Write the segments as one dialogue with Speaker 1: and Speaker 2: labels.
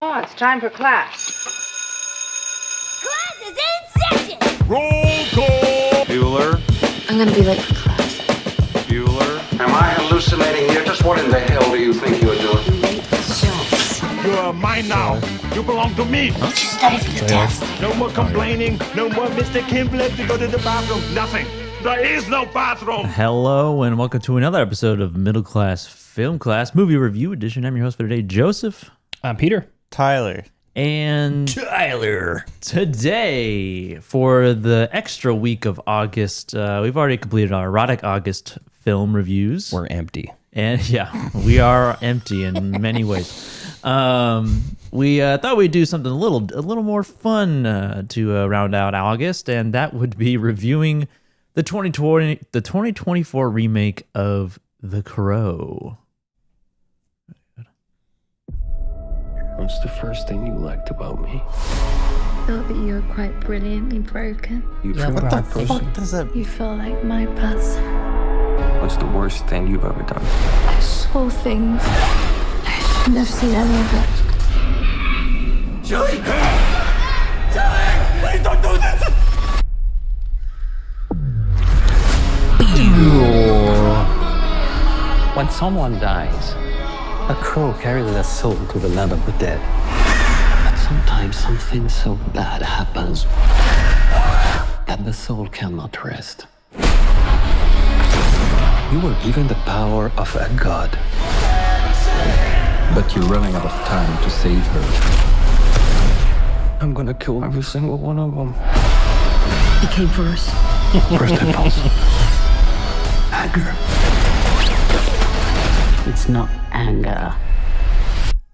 Speaker 1: Oh, it's time for class.
Speaker 2: Class is in session!
Speaker 3: Roll call!
Speaker 4: I'm gonna be late for class.
Speaker 5: Am I hallucinating here? Just what in the hell do you think you're doing?
Speaker 4: Late for shows.
Speaker 3: You are mine now. You belong to me.
Speaker 4: Did you study for the test?
Speaker 3: No more complaining. No more Mr. Kimble to go to the bathroom. Nothing. There is no bathroom.
Speaker 6: Hello and welcome to another episode of Middle Class Film Class Movie Review Edition. I'm your host for today, Joseph.
Speaker 7: I'm Peter.
Speaker 8: Tyler.
Speaker 6: And
Speaker 7: Tyler.
Speaker 6: Today, for the extra week of August, we've already completed our Erotic August film reviews.
Speaker 7: We're empty.
Speaker 6: And yeah, we are empty in many ways. We thought we'd do something a little more fun to round out August, and that would be reviewing the 2024 remake of The Crow.
Speaker 9: What's the first thing you liked about me?
Speaker 4: Thought that you were quite brilliantly broken.
Speaker 9: You feel
Speaker 8: What
Speaker 9: like
Speaker 8: the
Speaker 9: a person?
Speaker 8: fuck does that?
Speaker 4: You feel like my buzz.
Speaker 9: What's the worst thing you've ever done?
Speaker 4: I saw things. I shouldn't have seen any of it.
Speaker 3: Julie! Julie! Please don't do this!
Speaker 9: When someone dies, a crow carries their soul to the land of the dead. But sometimes something so bad happens that the soul cannot rest. You were given the power of a god. But you're running out of time to save her. I'm gonna kill every single one of them.
Speaker 4: He came for us.
Speaker 9: First impulse. Anger.
Speaker 10: It's not anger.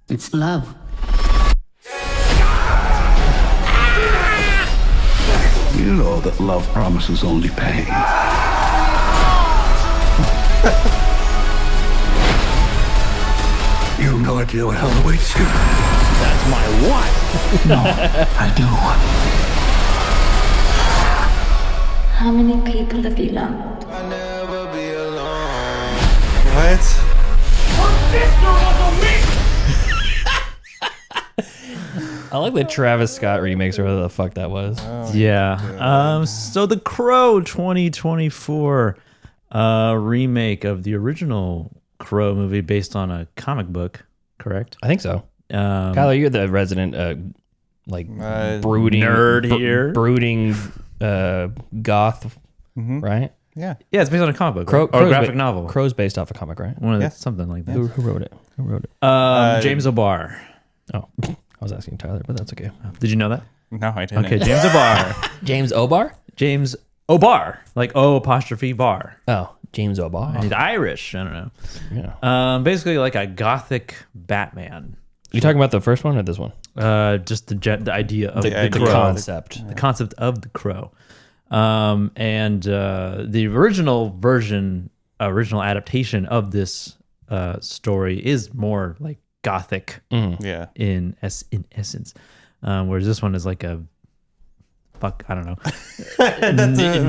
Speaker 10: It's love.
Speaker 5: You know that love promises only pain. You have no idea what hell awaits you.
Speaker 3: That's my wife.
Speaker 5: No, I do.
Speaker 4: How many people have you loved?
Speaker 8: What?
Speaker 7: I like the Travis Scott remix or whatever the fuck that was.
Speaker 6: Yeah. So The Crow 2024 remake of the original Crow movie based on a comic book, correct?
Speaker 7: I think so. Kyler, you're the resident brooding
Speaker 6: nerd here.
Speaker 7: Brooding goth, right?
Speaker 8: Yeah.
Speaker 6: Yeah, it's based on a comic book,
Speaker 7: Crow,
Speaker 6: right? Or a graphic novel.
Speaker 7: Crow's based off a comic, right?
Speaker 6: One of the,
Speaker 8: Yes.
Speaker 6: something like that.
Speaker 7: Who wrote it?
Speaker 6: James O'Barr.
Speaker 7: Oh, I was asking Tyler, but that's okay.
Speaker 6: Did you know that?
Speaker 8: No, I didn't.
Speaker 6: Okay, James O'Barr.
Speaker 7: James O'Barr?
Speaker 6: James O'Barr, like O apostrophe bar.
Speaker 7: Oh, James O'Barr.
Speaker 6: He's Irish. I don't know.
Speaker 7: Yeah.
Speaker 6: Basically like a gothic Batman.
Speaker 7: You talking about the first one or this one?
Speaker 6: Just the idea of the
Speaker 7: The
Speaker 6: Crow.
Speaker 7: concept.
Speaker 6: The concept of the Crow. And the original adaptation of this story is more like gothic
Speaker 8: Yeah.
Speaker 6: in essence, whereas this one is like a I don't know,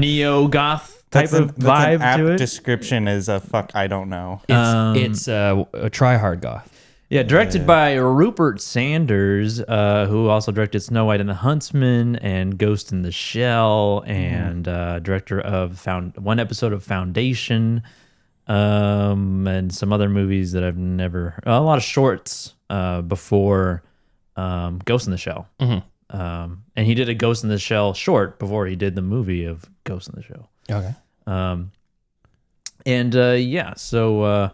Speaker 6: neo goth type of vibe
Speaker 8: an
Speaker 6: to it.
Speaker 8: Description is a fuck. I don't know.
Speaker 7: It's a try-hard goth.
Speaker 6: Yeah, directed by Rupert Sanders, who also directed Snow White and the Huntsman and Ghost in the Shell, and director of one episode of Foundation, and some other movies that I've never. A lot of shorts before Ghost in the Shell, and he did a Ghost in the Shell short before he did the movie of Ghost in the Shell.
Speaker 7: Okay.
Speaker 6: So I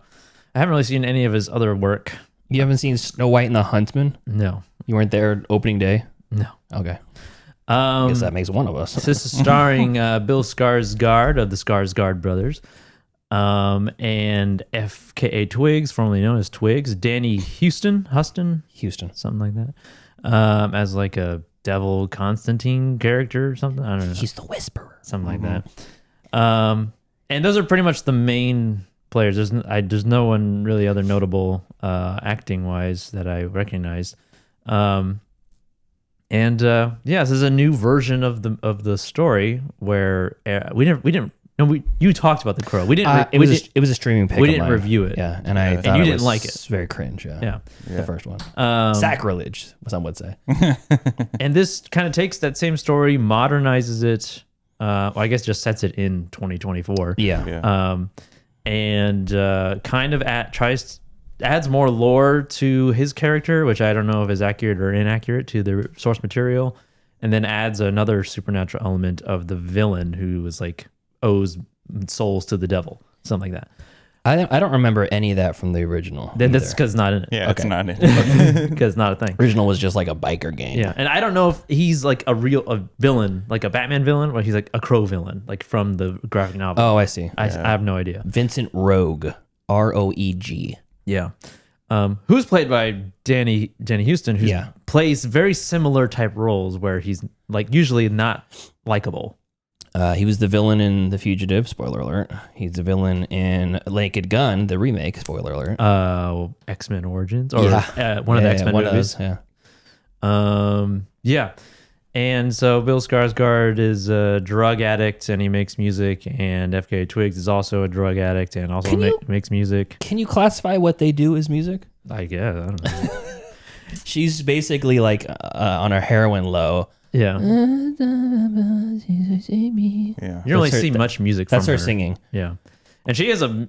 Speaker 6: haven't really seen any of his other work.
Speaker 7: You haven't seen Snow White and the Huntsman?
Speaker 6: No.
Speaker 7: You weren't there opening day?
Speaker 6: No.
Speaker 7: Okay. I guess that makes one of us.
Speaker 6: This is starring Bill Skarsgård of the Skarsgård brothers, and FKA Twigs, formerly known as Twigs, Danny Houston, something like that, as like a devil Constantine character or something. I don't know.
Speaker 7: He's the Whisperer.
Speaker 6: Something like that. And those are pretty much the main players. There's no one really other notable acting wise that I recognize. This is a new version of the story where we didn't No, you talked about The Crow. We didn't.
Speaker 7: It was a streaming pick.
Speaker 6: We
Speaker 7: of
Speaker 6: didn't
Speaker 7: mine.
Speaker 6: review it.
Speaker 7: Yeah, and I
Speaker 6: and
Speaker 7: thought
Speaker 6: you
Speaker 7: it
Speaker 6: didn't
Speaker 7: was
Speaker 6: like it.
Speaker 7: Very cringe.
Speaker 6: Yeah.
Speaker 7: The first one.
Speaker 6: Um,
Speaker 7: Sacrilege, some would say.
Speaker 6: And this kind of takes that same story, modernizes it. Well, I guess just sets it in 2024.
Speaker 7: Yeah.
Speaker 6: And kind of adds more lore to his character, which I don't know if is accurate or inaccurate to the source material, and then adds another supernatural element of the villain who was like owes souls to the devil, something like that.
Speaker 7: I don't remember any of that from the original.
Speaker 6: Then that's because it's not in it.
Speaker 8: Yeah, it's not in.
Speaker 6: Because it's not a thing.
Speaker 7: Original was just like a biker gang.
Speaker 6: Yeah, and I don't know if he's like a villain, like a Batman villain, or he's like a Crow villain, like from the graphic novel.
Speaker 7: Oh, I see.
Speaker 6: I have no idea.
Speaker 7: Vincent Rogue, Roeg.
Speaker 6: Yeah. Who's played by Danny Houston, who plays very similar type roles where he's like usually not likable.
Speaker 7: He was the villain in The Fugitive, spoiler alert. He's the villain in Naked Gun, the remake, spoiler alert.
Speaker 6: X-Men Origins, or one of the X-Men
Speaker 7: one
Speaker 6: movies.
Speaker 7: Of those,
Speaker 6: yeah. And so Bill Skarsgård is a drug addict and he makes music, and FKA Twigs is also a drug addict and also makes music.
Speaker 7: Can you classify what they do as music?
Speaker 6: I guess. I don't know.
Speaker 7: She's basically like on a heroin low.
Speaker 6: Yeah. You
Speaker 8: Yeah.
Speaker 6: don't really see much music from
Speaker 7: That's her
Speaker 6: her
Speaker 7: singing.
Speaker 6: Yeah. And she is in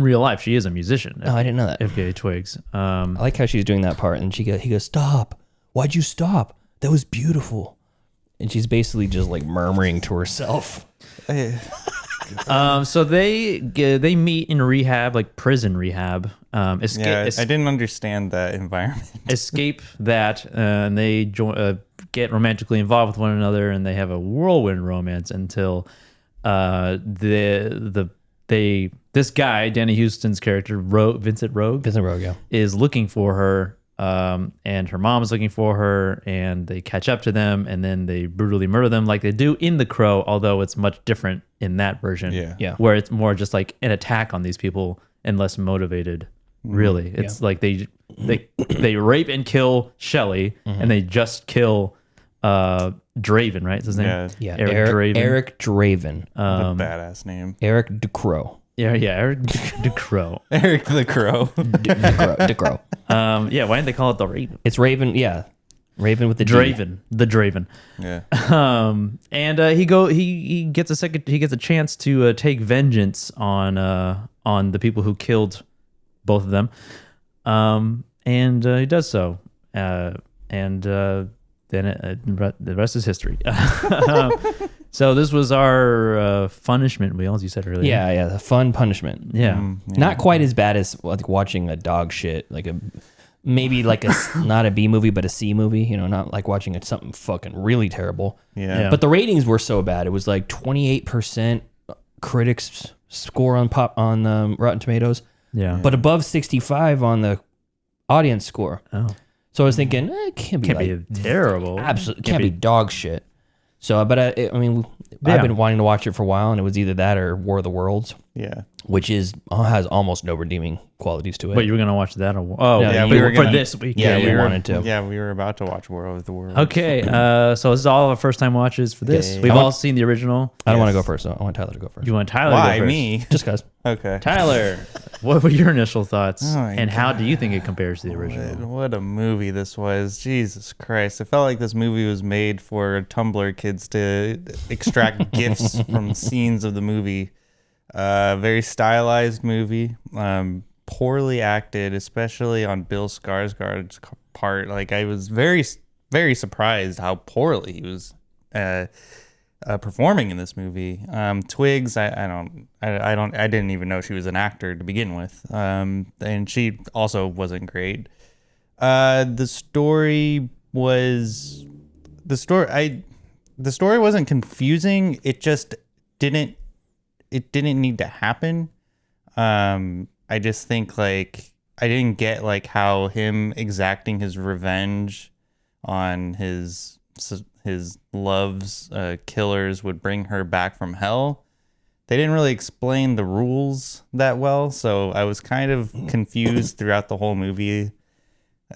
Speaker 6: real life, she is a musician.
Speaker 7: Oh, I didn't know that.
Speaker 6: FKA Twigs.
Speaker 7: I like how she's doing that part, and he goes, "Stop! Why'd you stop? That was beautiful." And she's basically just like murmuring to herself.
Speaker 6: So they meet in rehab, like prison rehab.
Speaker 8: I didn't understand that environment.
Speaker 6: Escape that, and they get romantically involved with one another, and they have a whirlwind romance until this guy, Danny Houston's character, Vincent Rogue, is looking for her. And her mom is looking for her, and they catch up to them, and then they brutally murder them like they do in The Crow, although it's much different in that version.
Speaker 7: Yeah.
Speaker 6: Where it's more just like an attack on these people and less motivated. Really, it's like they rape and kill Shelley, and they just kill Draven, right? Is his name?
Speaker 7: Yeah,
Speaker 6: Eric Draven.
Speaker 7: Eric Draven.
Speaker 8: What a badass name.
Speaker 7: Eric DeCrow.
Speaker 6: Yeah, Eric DeCrow.
Speaker 8: Eric the Crow.
Speaker 7: DeCrow.
Speaker 6: Why didn't they call it the Raven?
Speaker 7: It's Raven. Yeah, Raven with the
Speaker 6: Draven. The Draven.
Speaker 8: Yeah.
Speaker 6: And he gets a chance to take vengeance on the people who killed both of them. And he does so. Then the rest is history. So this was our punishment wheels, you said earlier.
Speaker 7: Yeah, the fun punishment.
Speaker 6: Yeah.
Speaker 7: Not quite as bad as like watching a dog shit, like maybe like a not a B movie but a C movie. You know, not like watching something fucking really terrible.
Speaker 8: Yeah.
Speaker 7: But the ratings were so bad. It was like 28% critics score on Rotten Tomatoes.
Speaker 6: Yeah.
Speaker 7: But above 65 on the audience score.
Speaker 6: Oh.
Speaker 7: So I was thinking, it can't
Speaker 6: be terrible.
Speaker 7: Absolutely can't be dog shit. So, but I've been wanting to watch it for a while, and it was either that or War of the Worlds.
Speaker 8: Yeah.
Speaker 7: Which has almost no redeeming qualities to it.
Speaker 6: But you were gonna watch that? For this week.
Speaker 7: Yeah, we wanted to.
Speaker 8: Yeah, we were about to watch War of the Worlds.
Speaker 6: Okay, so this is all our first time watches for this.
Speaker 7: Yeah.
Speaker 6: We've all seen the original.
Speaker 7: I don't want to go first, though. I want Tyler to go first.
Speaker 6: You want Tyler to
Speaker 8: Why
Speaker 6: go first?
Speaker 8: me?
Speaker 7: Just because.
Speaker 8: Okay.
Speaker 6: Tyler, what were your initial thoughts,
Speaker 8: Oh my
Speaker 6: and how do you think it compares to the original?
Speaker 8: What a movie this was. Jesus Christ. I felt like this movie was made for Tumblr kids to extract gifs from scenes of the movie. Very stylized movie. Poorly acted, especially on Bill Skarsgård's part. Like, I was very, very surprised how poorly he was performing in this movie. Twigs, I didn't even know she was an actor to begin with. And she also wasn't great. The story wasn't confusing. It just didn't need to happen. I just think like I didn't get like how him exacting his revenge on his love's killers would bring her back from hell. They didn't really explain the rules that well, so I was kind of confused throughout the whole movie.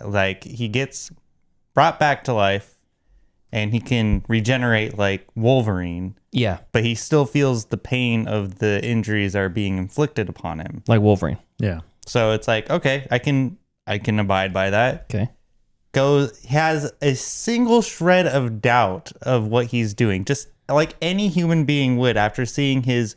Speaker 8: Like, he gets brought back to life, and he can regenerate like Wolverine.
Speaker 7: Yeah,
Speaker 8: But he still feels the pain of the injuries that are being inflicted upon him.
Speaker 7: like Wolverine.
Speaker 6: Yeah.
Speaker 8: So it's like, okay, I can abide by that.
Speaker 7: Okay.
Speaker 8: Has a single shred of doubt of what he's doing, just like any human being would after seeing his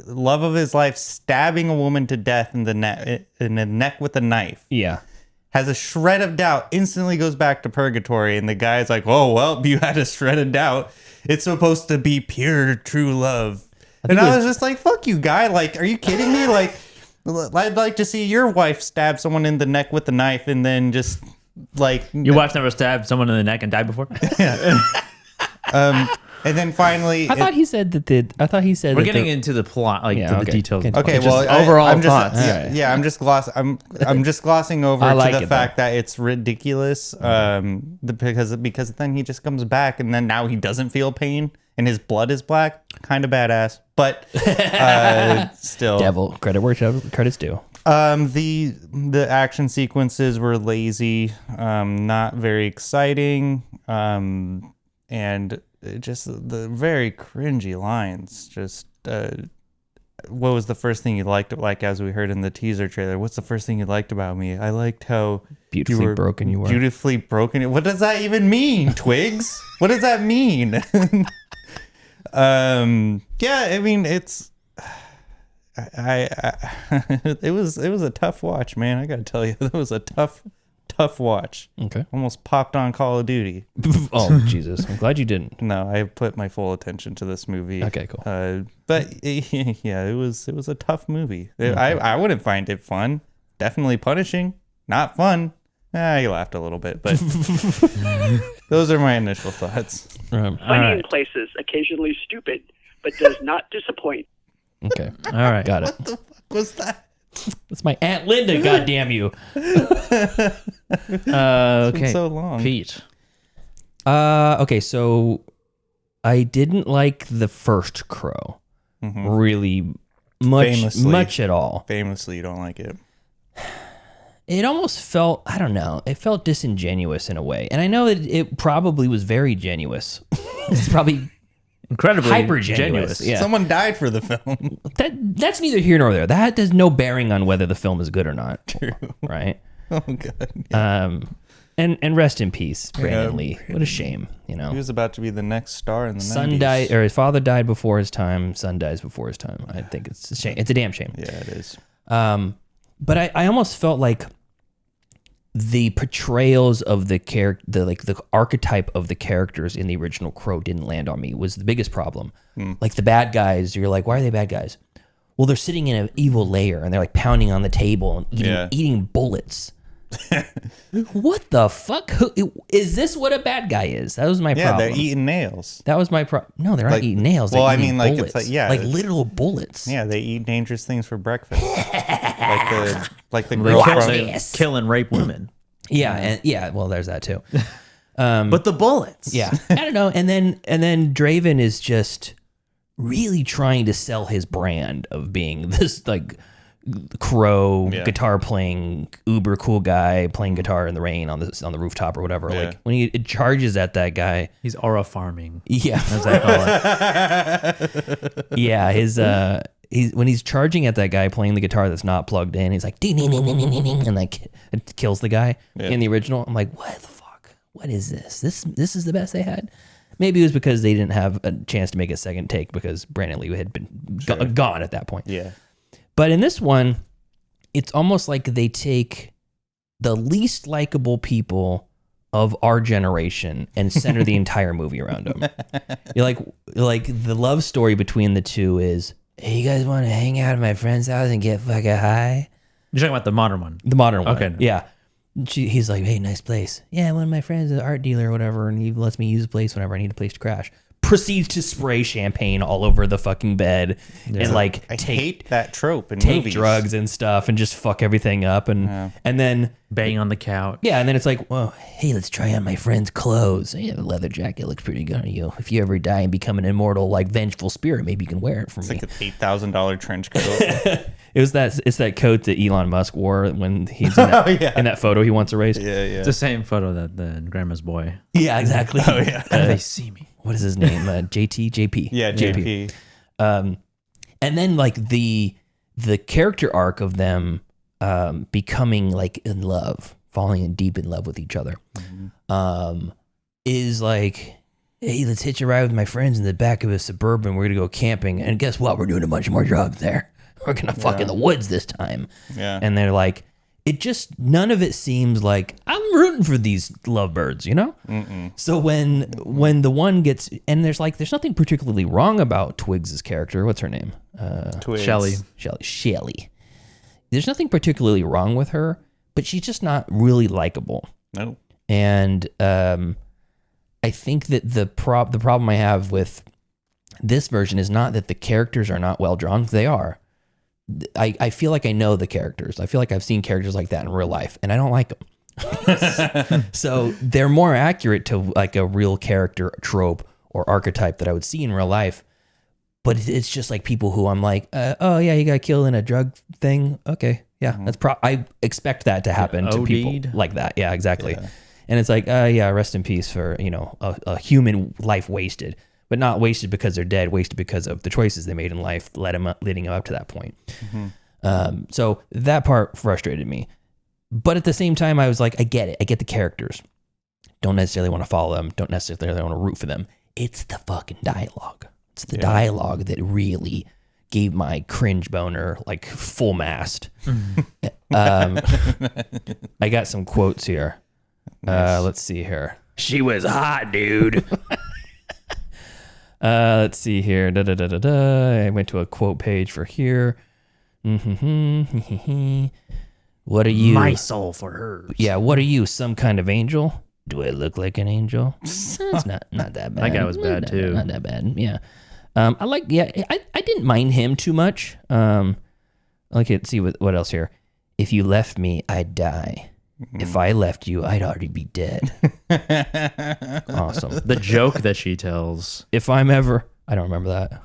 Speaker 8: love of his life stabbing a woman to death in the neck with a knife.
Speaker 7: Yeah.
Speaker 8: Has a shred of doubt, instantly goes back to purgatory, and the guy's like, oh, well, you had a shred of doubt. It's supposed to be pure, true love. And I was just like, fuck you, guy. Like, are you kidding me? Like, I'd like to see your wife stab someone in the neck with a knife and then just, like...
Speaker 6: Your wife never stabbed someone in the neck and died before?
Speaker 8: And then finally...
Speaker 7: I thought he said that
Speaker 6: We're getting into the plot, like to the details.
Speaker 8: Okay,
Speaker 6: Just
Speaker 8: well,
Speaker 6: overall
Speaker 8: I'm just,
Speaker 6: thoughts.
Speaker 8: I'm just I'm just glossing over
Speaker 7: I like
Speaker 8: to the
Speaker 7: it,
Speaker 8: fact that it's ridiculous. Because then he just comes back, and then now he doesn't feel pain, and his blood is black. Kind of badass, but still,
Speaker 7: devil credit where credit's due.
Speaker 8: The action sequences were lazy, not very exciting, and just the very cringy lines. Just what was the first thing you liked? Like, as we heard in the teaser trailer, what's the first thing you liked about me? I liked how
Speaker 7: Beautifully broken you were.
Speaker 8: Beautifully broken. What does that even mean, Twigs? What does that mean? Yeah, I mean, it's it was a tough watch, man. I gotta tell you, that was a tough watch.
Speaker 7: Okay.
Speaker 8: Almost popped on Call of Duty.
Speaker 7: Oh, Jesus. I'm glad you didn't.
Speaker 8: No, I put my full attention to this movie.
Speaker 7: Okay, cool.
Speaker 8: But yeah, it was a tough movie. I wouldn't find it fun. Definitely punishing. Not fun. You laughed a little bit, but those are my initial thoughts.
Speaker 1: Funny in places, occasionally stupid, but does not disappoint.
Speaker 7: Okay.
Speaker 6: All right.
Speaker 7: Got it.
Speaker 8: What the fuck was that?
Speaker 7: That's my Aunt Linda, goddamn you.
Speaker 6: Okay.
Speaker 8: So long.
Speaker 6: Pete.
Speaker 7: Okay, so I didn't like the first Crow. Really much at all.
Speaker 8: Famously, you don't like it.
Speaker 7: It almost felt, I don't know, it felt disingenuous in a way. And I know that it probably was very genuous. It's probably
Speaker 6: Incredibly
Speaker 7: hyper
Speaker 6: genuous.
Speaker 7: genuous. Yeah.
Speaker 8: Someone died for the film.
Speaker 7: That's neither here nor there. That has no bearing on whether the film is good or not.
Speaker 8: True.
Speaker 7: Right?
Speaker 8: Oh god. Yeah.
Speaker 7: And rest in peace, Brandon Lee. What a shame, you know.
Speaker 8: He was about to be the next star in the 90s.
Speaker 7: Son died, or his father died before his time. Son dies before his time. I think it's a shame. It's a damn shame.
Speaker 8: Yeah, it is.
Speaker 7: But I almost felt like the portrayals of the character, the archetype of the characters in the original Crow didn't land on me. Was the biggest problem. Like the bad guys, you're like, why are they bad guys? Well, they're sitting in an evil lair and they're like pounding on the table and eating bullets. What the fuck? Is this what a bad guy is? That was my problem.
Speaker 8: Yeah, they're eating nails.
Speaker 7: That was my problem. No, they're not eating nails.
Speaker 8: Well,
Speaker 7: They're
Speaker 8: I mean, like,
Speaker 7: bullets.
Speaker 8: it's like,
Speaker 7: like literal bullets.
Speaker 8: Yeah, they eat dangerous things for breakfast. like the girl
Speaker 6: They kill and rape women.
Speaker 7: Yeah, well, there's that too.
Speaker 6: But the bullets.
Speaker 7: Yeah, I don't know. And then Draven is just really trying to sell his brand of being this like Crow guitar playing uber cool guy playing guitar in the rain on the rooftop or whatever.
Speaker 8: Yeah.
Speaker 7: Like when he charges at that guy,
Speaker 6: He's aura farming.
Speaker 7: yeah,
Speaker 6: As I call it.
Speaker 7: yeah, when he's charging at that guy playing the guitar that's not plugged in, he's like ding ding ding ding ding ding, ding, and like it kills the guy in the original. I'm like, what the fuck? What is this? This is the best they had. Maybe it was because they didn't have a chance to make a second take because Brandon Lee had been gone at that point.
Speaker 8: Yeah.
Speaker 7: But in this one, it's almost like they take the least likable people of our generation and center the entire movie around them. You're like the love story between the two is, hey, you guys want to hang out at my friend's house and get fucking high?
Speaker 6: You're talking about the modern one.
Speaker 7: The modern one.
Speaker 6: Okay.
Speaker 7: Yeah. He's like, hey, nice place. Yeah, one of my friends is an art dealer or whatever, and he lets me use the place whenever I need a place to crash. Proceeds to spray champagne all over the fucking bed and like
Speaker 8: I hate that trope in
Speaker 7: take
Speaker 8: movies.
Speaker 7: drugs and stuff and just fuck everything up and then
Speaker 6: Bang on the couch.
Speaker 7: yeah, and then it's like, well, hey, let's try on my friend's clothes. Yeah, the leather jacket looks pretty good on you. If you ever die and become an immortal, like vengeful spirit, maybe you can wear it for me.
Speaker 8: It's like an $8,000 trench coat.
Speaker 7: It's that coat that Elon Musk wore when he's in that, in that photo he wants erased.
Speaker 8: Yeah.
Speaker 6: It's the same photo that the Grandma's Boy.
Speaker 7: Yeah, exactly.
Speaker 8: Oh yeah.
Speaker 6: They see me.
Speaker 7: What is his name? JP.
Speaker 8: Yeah, JP.
Speaker 7: And then like the character arc of them becoming like in love, falling deep in love with each other, is like, hey, let's hitch a ride with my friends in the back of a Suburban. We're gonna go camping, and guess what? We're doing a bunch more drugs there. We're gonna fuck in the woods this time.
Speaker 8: Yeah.
Speaker 7: And they're like, it just, none of it seems like I'm rooting for these lovebirds, you know? So when the one gets, and there's nothing particularly wrong about Twigs' character. What's her name?
Speaker 8: Twigs.
Speaker 7: Shelly. There's nothing particularly wrong with her, but she's just not really likable.
Speaker 8: No.
Speaker 7: And I think that the problem I have with this version is not that the characters are not well drawn. They are. I feel like I know the characters. I feel like I've seen characters like that in real life, and I don't like them. So they're more accurate to like a real character trope or archetype that I would see in real life. But it's just like people who I'm like, oh yeah, you got killed in a drug thing. Okay, yeah, that's I expect that to happen to people like that. Yeah, exactly. Yeah. And it's like, yeah, rest in peace for a human life wasted. But not wasted because they're dead, wasted because of the choices they made in life leading up to that point. So that part frustrated me. But at the same time, I was like, I get it. I get the characters. Don't necessarily want to follow them. Don't necessarily want to root for them. It's the fucking dialogue. It's the dialogue that really gave my cringe boner like full mast. I got some quotes here. Nice. Let's see here. She was hot, dude. Let's see here. I went to a quote page for here. What are you?
Speaker 6: My soul for hers.
Speaker 7: Yeah. What are you? Some kind of angel? Do I look like an angel? It's not that bad.
Speaker 6: That guy was bad too.
Speaker 7: Not that bad. Yeah. I didn't mind him too much. Okay, let's see what else here. If you left me, I'd die. If I left you, I'd already be dead. Awesome.
Speaker 6: The joke that she tells.
Speaker 7: If I'm ever, I don't remember that.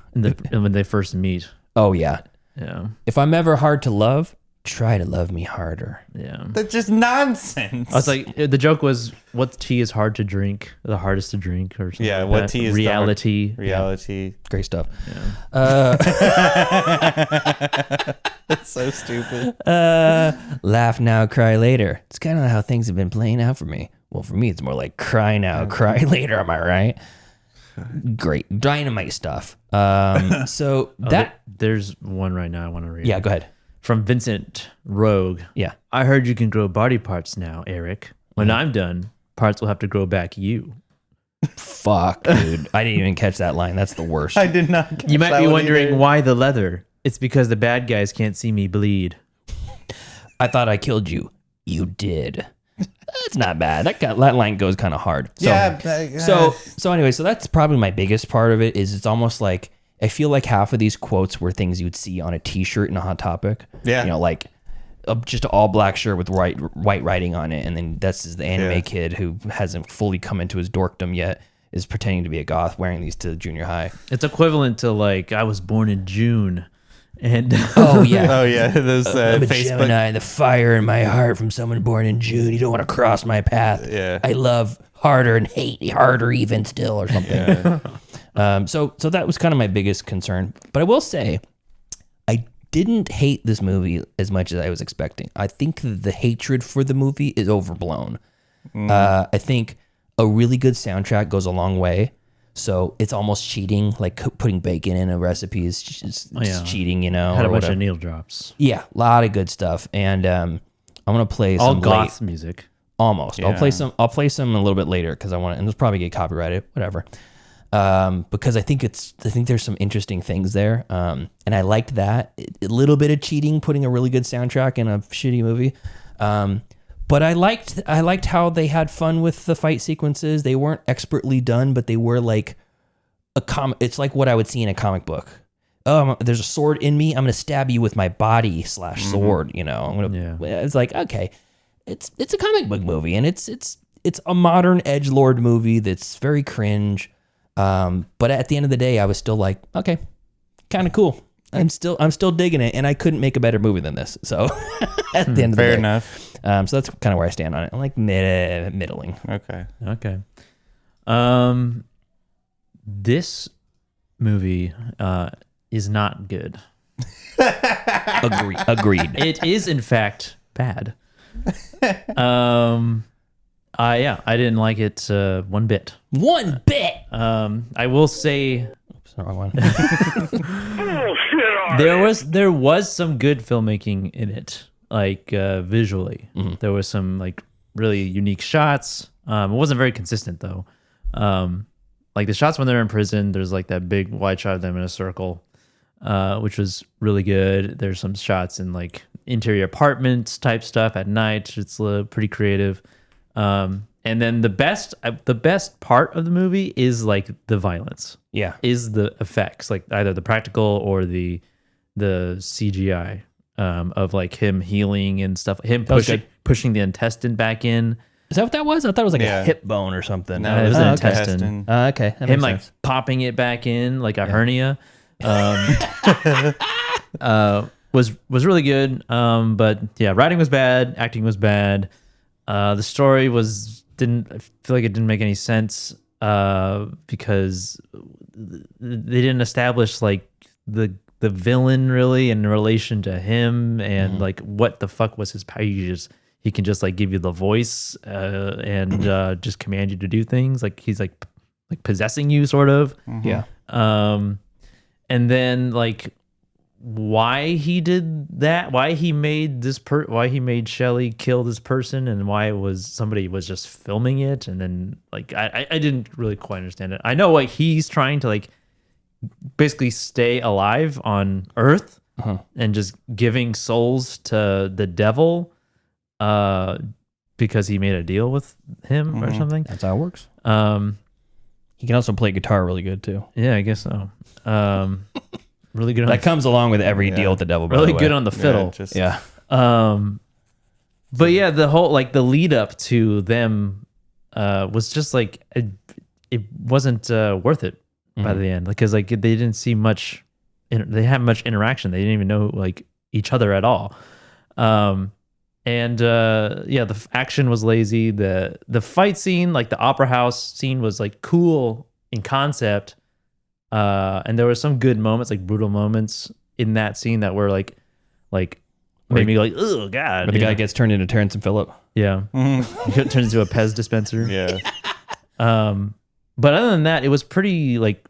Speaker 6: When they first meet.
Speaker 7: Oh yeah.
Speaker 6: Yeah.
Speaker 7: If I'm ever hard to love, try to love me harder.
Speaker 6: Yeah.
Speaker 8: That's just nonsense.
Speaker 6: I was like, the joke was, what tea is hard to drink? The hardest to drink or something.
Speaker 8: Yeah.
Speaker 6: Like
Speaker 8: What
Speaker 6: that.
Speaker 8: tea is
Speaker 6: reality?
Speaker 8: Reality.
Speaker 7: Yeah. Great stuff.
Speaker 6: Yeah.
Speaker 8: That's so stupid.
Speaker 7: Laugh now, cry later. It's kind of how things have been playing out for me. Well, for me, it's more like cry now, cry later. Am I right? Great. Dynamite stuff. So
Speaker 6: there's one right now I want to read.
Speaker 7: Yeah, go ahead.
Speaker 6: From Vincent Rogue.
Speaker 7: Yeah.
Speaker 6: I heard you can grow body parts now, Eric. When I'm done, parts will have to grow back you.
Speaker 7: Fuck, dude. I didn't even catch that line. That's the worst.
Speaker 8: I did not catch
Speaker 6: You might
Speaker 8: that
Speaker 6: be
Speaker 8: one
Speaker 6: wondering
Speaker 8: either.
Speaker 6: why the leather. It's because the bad guys can't see me bleed.
Speaker 7: I thought I killed you. You did. That's not bad. That line goes kind of hard. So,
Speaker 8: Yeah.
Speaker 7: So anyway, so that's probably my biggest part of it. Is it's almost like I feel like half of these quotes were things you'd see on a T-shirt in a Hot Topic.
Speaker 8: Yeah.
Speaker 7: Like just an all black shirt with white writing on it, and then that's the anime kid who hasn't fully come into his dorkdom yet is pretending to be a goth wearing these to junior high.
Speaker 6: It's equivalent to like I was born in June. And
Speaker 7: oh yeah,
Speaker 8: those
Speaker 7: I'm a
Speaker 8: Facebook.
Speaker 7: Gemini, the fire in my heart from someone born in June. You don't want to cross my path.
Speaker 8: Yeah.
Speaker 7: I love harder and hate harder even still or something. Yeah. So that was kind of my biggest concern. But I will say, I didn't hate this movie as much as I was expecting. I think the hatred for the movie is overblown. I think a really good soundtrack goes a long way. So it's almost cheating, like putting bacon in a recipe is just cheating,
Speaker 6: Had a bunch of needle drops.
Speaker 7: Yeah, a lot of good stuff, and I'm gonna play
Speaker 6: all
Speaker 7: some
Speaker 6: goth music.
Speaker 7: Almost,
Speaker 8: Yeah.
Speaker 7: I'll play some a little bit later because I want to, and it'll probably get copyrighted, whatever. Because I think there's some interesting things there, and I liked that a little bit of cheating, putting a really good soundtrack in a shitty movie. But I liked how they had fun with the fight sequences. They weren't expertly done, but they were like it's like what I would see in a comic book. Oh, there's a sword in me. I'm gonna stab you with my body / sword. You know, It's like, okay, it's a comic book movie, and it's a modern edgelord movie that's very cringe. But at the end of the day, I was still like, okay, kind of cool. I'm still digging it, and I couldn't make a better movie than this. So at the end of the day,
Speaker 8: fair enough.
Speaker 7: So that's kind of where I stand on it. I'm like middling.
Speaker 6: Okay. This movie is not good.
Speaker 7: Agreed.
Speaker 6: It is in fact bad. I didn't like it one bit.
Speaker 7: One bit.
Speaker 6: I will say,
Speaker 7: oops, wrong one.
Speaker 6: there was some good filmmaking in it, like visually.
Speaker 7: Mm-hmm.
Speaker 6: There was some like really unique shots. It wasn't very consistent though. Like the shots when they're in prison, there's like that big wide shot of them in a circle, which was really good. There's some shots in like interior apartments type stuff at night. It's pretty creative. And then the best part of the movie is like the violence.
Speaker 7: Yeah.
Speaker 6: Is the effects, like either the practical or the CGI of like him healing and stuff. Him pushing the intestine back in.
Speaker 7: Is that what that was? I thought it was like a hip bone or something.
Speaker 6: No, it was an intestine.
Speaker 7: Okay. That
Speaker 6: Him
Speaker 7: makes
Speaker 6: like
Speaker 7: sense.
Speaker 6: popping it back in like a hernia. Was really good. But yeah, writing was bad, acting was bad. The story didn't feel like it didn't make any sense because they didn't establish like the villain really in relation to him and like what the fuck was his power. He can just like give you the voice and just command you to do things. Like he's like possessing you sort of.
Speaker 7: Yeah.
Speaker 6: And then like why he did that, why he made Shelley kill this person, and why somebody was just filming it, and then like I didn't really quite understand it. I know like he's trying to like basically stay alive on Earth and just giving souls to the devil because he made a deal with him or something.
Speaker 7: That's how it works. He can also play guitar really good too.
Speaker 6: Yeah, I guess so. Really good.
Speaker 7: That comes along with every deal with the devil.
Speaker 6: Really good on the fiddle.
Speaker 7: Yeah.
Speaker 6: But yeah, the whole like the lead up to them was just like it wasn't worth it by the end, because like they didn't see much. They had much interaction. They didn't even know like each other at all. And the action was lazy. The fight scene, like the opera house scene, was like cool in concept. And there were some good moments, like brutal moments in that scene that were like made me like, oh god.
Speaker 7: Where the guy gets turned into Terrence and Phillip.
Speaker 6: Yeah. He turns into a Pez dispenser.
Speaker 8: Yeah.
Speaker 6: But other than that, it was pretty like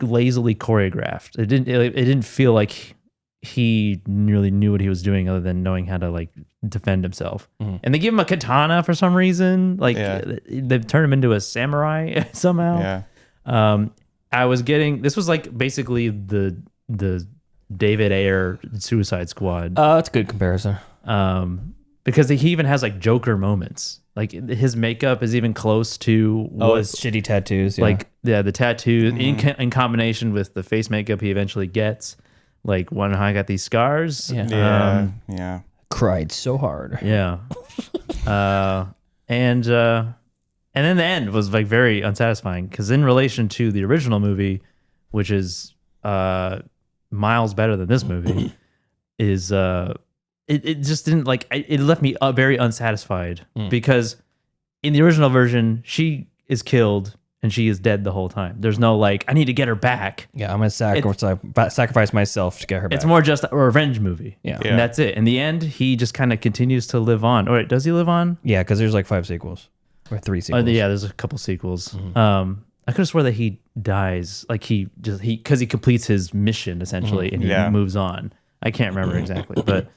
Speaker 6: lazily choreographed. It didn't feel like he really knew what he was doing other than knowing how to like defend himself. And they give him a katana for some reason. Like they turn him into a samurai somehow.
Speaker 8: Yeah.
Speaker 6: This was like basically the David Ayer Suicide Squad.
Speaker 7: That's a good comparison.
Speaker 6: Because he even has like Joker moments. Like his makeup is even close to
Speaker 7: his shitty tattoos. Yeah.
Speaker 6: Like the tattoo in combination with the face makeup he eventually gets. Like when I got these scars.
Speaker 7: Yeah.
Speaker 8: Yeah.
Speaker 7: Cried so hard.
Speaker 6: Yeah. And then the end was like very unsatisfying, because in relation to the original movie, which is miles better than this movie, is it just didn't like it left me very unsatisfied, because in the original version she is killed and she is dead the whole time. There's no like I need to get her back.
Speaker 7: Yeah, I'm gonna sacrifice myself to get her back.
Speaker 6: It's more just a revenge movie.
Speaker 7: Yeah.
Speaker 6: And that's it. In the end, he just kind of continues to live on. Or does he live on?
Speaker 7: Yeah, because there's like 5 sequels. Or 3 sequels.
Speaker 6: Yeah, there's a couple sequels. I could have swore that he dies, like because he completes his mission essentially, and he moves on. I can't remember exactly, but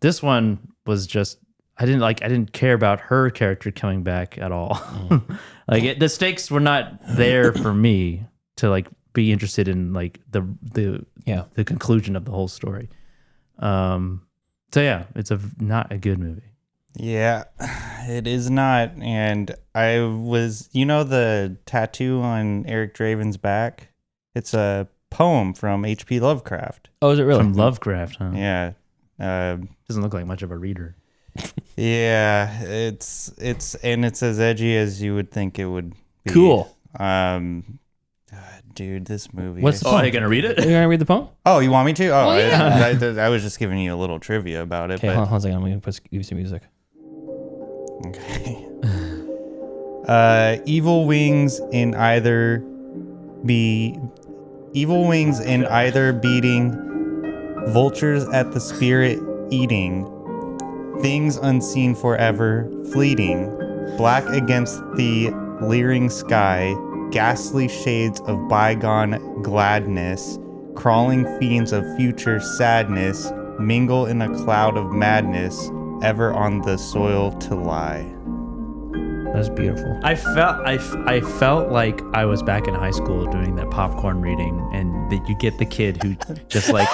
Speaker 6: this one was just I didn't care about her character coming back at all. Like the stakes were not there for me to like be interested in like the conclusion of the whole story. So yeah, it's not a good movie.
Speaker 8: Yeah, it is not. And I was, the tattoo on Eric Draven's back? It's a poem from H.P. Lovecraft.
Speaker 7: Oh, is it really?
Speaker 6: From Lovecraft, huh?
Speaker 8: Yeah.
Speaker 6: Doesn't look like much of a reader.
Speaker 8: Yeah, it's as edgy as you would think it would be.
Speaker 7: Cool.
Speaker 8: Dude, this movie.
Speaker 7: What's the
Speaker 6: Oh,
Speaker 7: poem?
Speaker 6: are you gonna read it?
Speaker 7: Are you gonna read the poem?
Speaker 8: Oh, you want me to? Oh,
Speaker 7: yeah.
Speaker 8: I was just giving you a little trivia about it.
Speaker 7: Okay,
Speaker 8: but...
Speaker 7: hold on a second. I'm gonna give you some music.
Speaker 8: Okay. Evil wings in either beating, vultures at the spirit eating, things unseen forever fleeting, black against the leering sky, ghastly shades of bygone gladness, crawling fiends of future sadness, mingle in a cloud of madness, ever on the soil to lie.
Speaker 7: That's beautiful.
Speaker 6: I felt like I was back in high school doing that popcorn reading, and that you get the kid who just like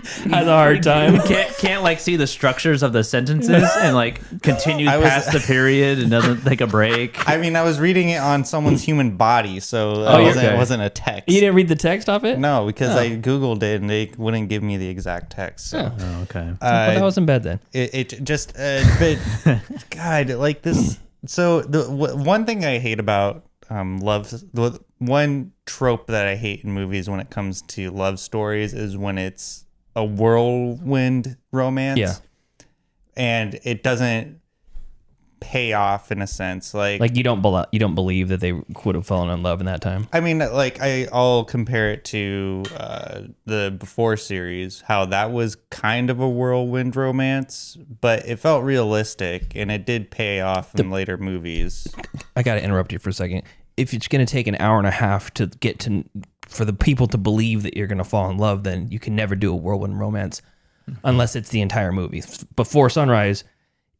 Speaker 7: Has a hard time.
Speaker 6: can't like see the structures of the sentences and like continue past the period and doesn't take a break.
Speaker 8: I mean, I was reading it on someone's human body, so it wasn't a text.
Speaker 7: You didn't read the text off it?
Speaker 8: No, because I Googled it and they wouldn't give me the exact text. So.
Speaker 6: Oh, okay.
Speaker 7: But that was in bed then.
Speaker 8: It just, but God, like this. So one thing I hate about one trope that I hate in movies when it comes to love stories is when it's a whirlwind romance.
Speaker 7: Yeah.
Speaker 8: And it doesn't pay off in a sense. Like
Speaker 7: you don't believe that they would have fallen in love in that time.
Speaker 8: I mean, like I'll compare it to the Before series, how that was kind of a whirlwind romance, but it felt realistic and it did pay off in later movies.
Speaker 7: I got to interrupt you for a second. If it's going to take an hour and a half to get to for the people to believe that you're going to fall in love, then you can never do a whirlwind romance unless it's the entire movie. Before Sunrise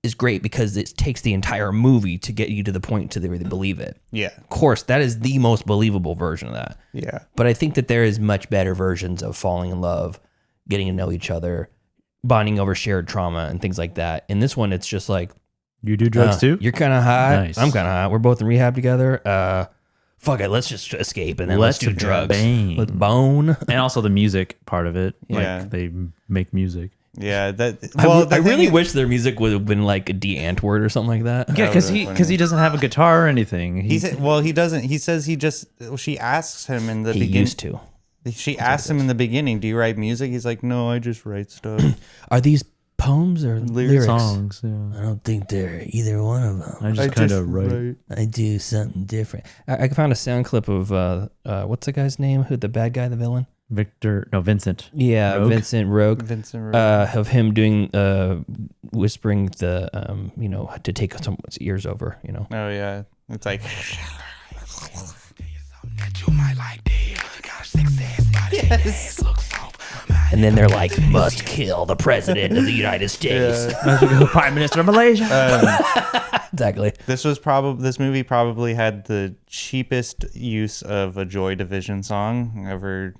Speaker 7: is great because it takes the entire movie to get you to the point to really believe it.
Speaker 8: Yeah.
Speaker 7: Of course, that is the most believable version of that.
Speaker 8: Yeah.
Speaker 7: But I think that there is much better versions of falling in love, getting to know each other, bonding over shared trauma and things like that. In this one, it's just like,
Speaker 6: you do drugs too?
Speaker 7: You're kind of hot.
Speaker 6: Nice.
Speaker 7: I'm kind of hot. We're both in rehab together. Fuck it, let's just escape and then let's do drugs.
Speaker 6: bang.
Speaker 7: Let's bone.
Speaker 6: And also the music part of it.
Speaker 8: Yeah.
Speaker 6: Like they make music.
Speaker 8: Yeah,
Speaker 7: I really wish their music would have been like a D Antwoord or something like that.
Speaker 6: Yeah, because he doesn't have a guitar or anything.
Speaker 8: He doesn't. He says he just. She asks him in the
Speaker 7: He
Speaker 8: beginning.
Speaker 7: used to.
Speaker 8: She asks him in the beginning, "Do you write music?" He's like, "No, I just write stuff."
Speaker 7: Are these poems or lyrics?
Speaker 6: Songs. Yeah.
Speaker 7: I don't think they're either one of them.
Speaker 6: I just kind of write.
Speaker 7: I do something different. I found a sound clip of what's the guy's name? Who the bad guy, the villain?
Speaker 6: Vincent.
Speaker 7: Yeah,
Speaker 6: Rogue?
Speaker 7: Vincent Rogue.
Speaker 8: Vincent Rogue.
Speaker 7: Of him doing whispering the to take someone's ears over.
Speaker 8: Oh yeah, it's like.
Speaker 7: Yes. And then they're like, must kill the president of the United States.
Speaker 6: Prime Minister of Malaysia.
Speaker 7: Exactly.
Speaker 8: This movie probably had the cheapest use of a Joy Division song ever.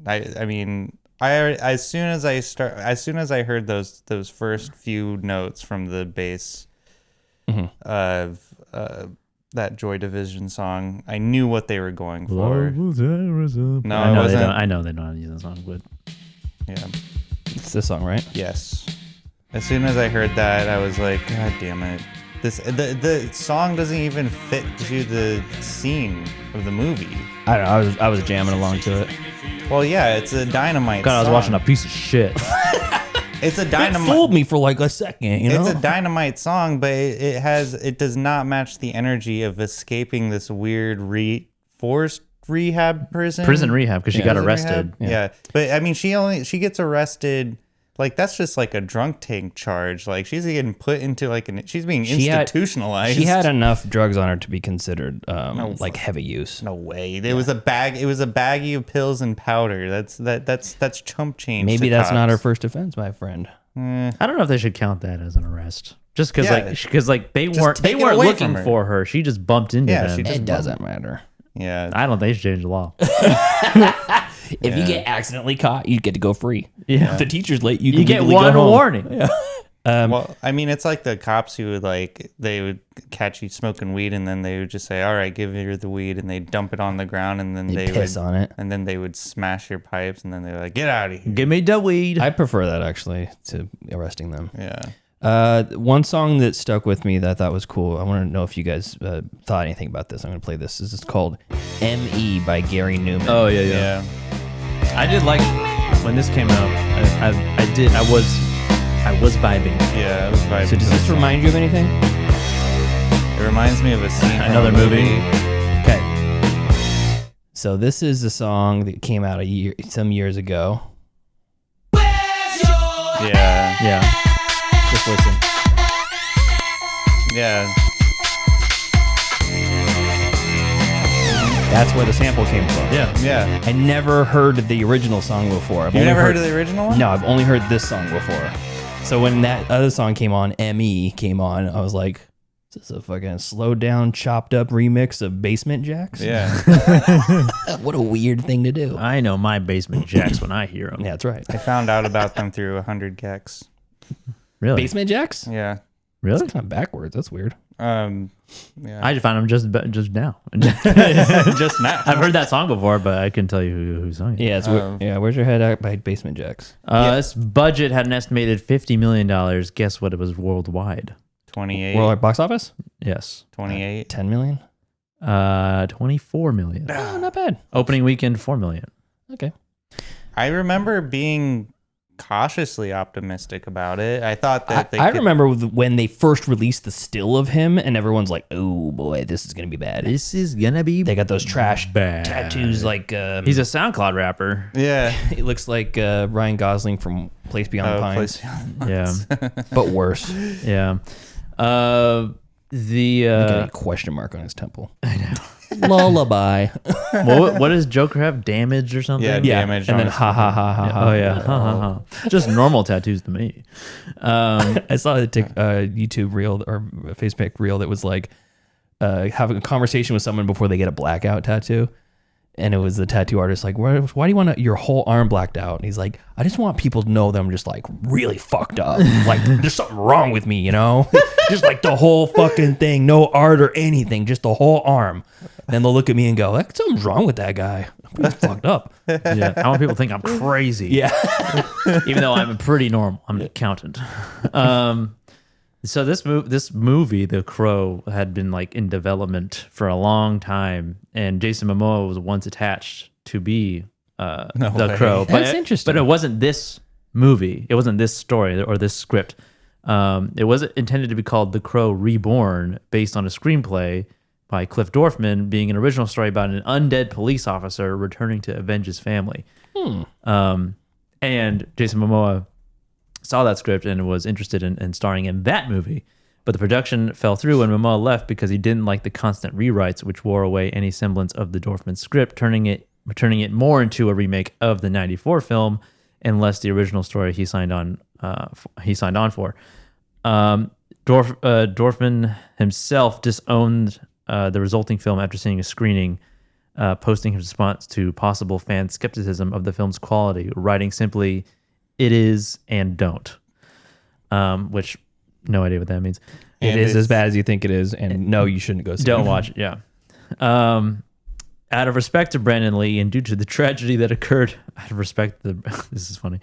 Speaker 8: I mean, as soon as I heard those first few notes from the bass of that Joy Division song, I knew what they were going for. No,
Speaker 6: I know they don't. I know they don't use the song, but
Speaker 8: yeah,
Speaker 7: it's this song, right?
Speaker 8: Yes. As soon as I heard that, I was like, God damn it! The song doesn't even fit to the scene of the movie.
Speaker 7: I don't know. I was jamming along to it.
Speaker 8: Well, yeah, it's a Dynamite.
Speaker 6: God, I was
Speaker 8: song.
Speaker 6: watching a piece of shit.
Speaker 8: It's a Dynamite.
Speaker 7: It fooled me for like a second. You know,
Speaker 8: It's a Dynamite song, but it does not match the energy of escaping this weird forced rehab prison.
Speaker 6: Prison rehab because she got arrested.
Speaker 8: Yeah, but I mean, she gets arrested. Like that's just like a drunk tank charge. Like she's getting put into she's being institutionalized.
Speaker 7: She had enough drugs on her to be considered like heavy use.
Speaker 8: No way. It was a bag. It was a baggie of pills and powder. That's chump change.
Speaker 7: Maybe that's not her first offense, my friend.
Speaker 6: I don't know if they should count that as an arrest. Just because they weren't
Speaker 8: take it away
Speaker 6: looking
Speaker 8: from her.
Speaker 6: for her. She just bumped into them.
Speaker 7: It doesn't matter.
Speaker 8: Yeah.
Speaker 6: I don't think they should change the law.
Speaker 7: If you get accidentally caught, you get to go free.
Speaker 6: Yeah.
Speaker 7: If the teacher's late, you
Speaker 6: You get
Speaker 7: legally
Speaker 6: one
Speaker 7: go home.
Speaker 6: warning.
Speaker 7: Yeah.
Speaker 8: Well, I mean, it's like the cops who would they would catch you smoking weed, and then they would just say, "All right, give her the weed," and they dump it on the ground, and then they
Speaker 7: piss
Speaker 8: would
Speaker 7: on it,
Speaker 8: and then they would smash your pipes, and then they're like, "Get out of here!"
Speaker 6: Give me the weed.
Speaker 7: I prefer that actually to arresting them.
Speaker 8: Yeah.
Speaker 7: One song that stuck with me that I thought was cool. I want to know if you guys thought anything about this. I'm going to play this. This is called M.E. by Gary Newman.
Speaker 6: Oh, yeah. I did like when this came out. I was vibing.
Speaker 8: Yeah, I was vibing.
Speaker 7: So does this remind you of anything?
Speaker 8: It reminds me of a scene from
Speaker 6: Another
Speaker 8: a
Speaker 6: movie.
Speaker 7: Okay. So this is a song that came out some years ago.
Speaker 8: Yeah.
Speaker 7: Just listen.
Speaker 8: Yeah.
Speaker 7: That's where the sample came from.
Speaker 8: Yeah.
Speaker 7: I never heard the original song before.
Speaker 8: You never heard of the original one?
Speaker 7: No, I've only heard this song before. So when that other song came on, M.E. came on, I was like, is this a fucking slowed down, chopped up remix of Basement Jacks?
Speaker 8: Yeah.
Speaker 7: What a weird thing to do.
Speaker 6: I know my Basement Jacks when I hear them.
Speaker 7: Yeah, that's right.
Speaker 8: I found out about them through 100 Gex.
Speaker 6: Really?
Speaker 7: Basement Jacks?
Speaker 8: Yeah.
Speaker 6: Really?
Speaker 7: That's kind of backwards. That's weird.
Speaker 8: Yeah.
Speaker 6: I just found them just now.
Speaker 8: Just now.
Speaker 6: I've heard that song before, but I couldn't tell you who sang it.
Speaker 7: Yeah, it's Where's Your Head At by Basement Jacks.
Speaker 6: This budget had an estimated $50 million. Guess what it was worldwide?
Speaker 8: 28.
Speaker 7: Worldwide box office?
Speaker 6: Yes.
Speaker 8: 28.
Speaker 7: 10 million?
Speaker 6: 24 million.
Speaker 7: Oh, not bad.
Speaker 6: Opening weekend, 4 million.
Speaker 7: Okay.
Speaker 8: I remember being cautiously optimistic about it. I thought that
Speaker 7: I remember when they first released the still of him, and everyone's like, "Oh boy, this is gonna be bad.
Speaker 6: This is gonna be."
Speaker 7: They got those trash
Speaker 6: bad
Speaker 7: tattoos. Like
Speaker 6: he's a SoundCloud rapper.
Speaker 8: Yeah.
Speaker 7: It looks like Ryan Gosling from Place Beyond the Pines.
Speaker 6: Yeah,
Speaker 7: but worse.
Speaker 6: Yeah.
Speaker 7: Got a question mark on his temple. I know. Lullaby.
Speaker 6: What does Joker have? Damage or something?
Speaker 8: Yeah, damage.
Speaker 7: And then ha ha ha ha ha.
Speaker 6: Oh yeah, ha ha ha. Just normal tattoos to me.
Speaker 7: I saw a YouTube reel or a Facebook reel that was like having a conversation with someone before they get a blackout tattoo. And it was the tattoo artist like, why do you want your whole arm blacked out? And he's like, I just want people to know that I'm just like really fucked up. Like there's something wrong with me, you know? Just like the whole fucking thing, no art or anything, just the whole arm. Then they'll look at me and go, like, something's wrong with that guy. He's fucked up.
Speaker 6: Yeah, I want people to think I'm crazy.
Speaker 7: Yeah.
Speaker 6: Even though I'm pretty normal. I'm an accountant. So this movie, The Crow, had been like in development for a long time, and Jason Momoa was once attached to be The Crow.
Speaker 7: That's interesting.
Speaker 6: But it wasn't this movie. It wasn't this story or this script. It was intended to be called The Crow Reborn, based on a screenplay by Cliff Dorfman, being an original story about an undead police officer returning to avenge his family. And Jason Momoa saw that script and was interested in starring in that movie. But the production fell through when Momoa left because he didn't like the constant rewrites, which wore away any semblance of the Dorfman script, turning it more into a remake of the '94 film and less the original story he signed on for. Dorfman himself disowned the resulting film after seeing a screening, posting his response to possible fan skepticism of the film's quality, writing simply, "It is and don't," which no idea what that means.
Speaker 7: It is as bad as you think it is, and no, you shouldn't go see it.
Speaker 6: Don't watch it, yeah. Out of respect to Brandon Lee and due to the tragedy that occurred, out of respect to this is funny,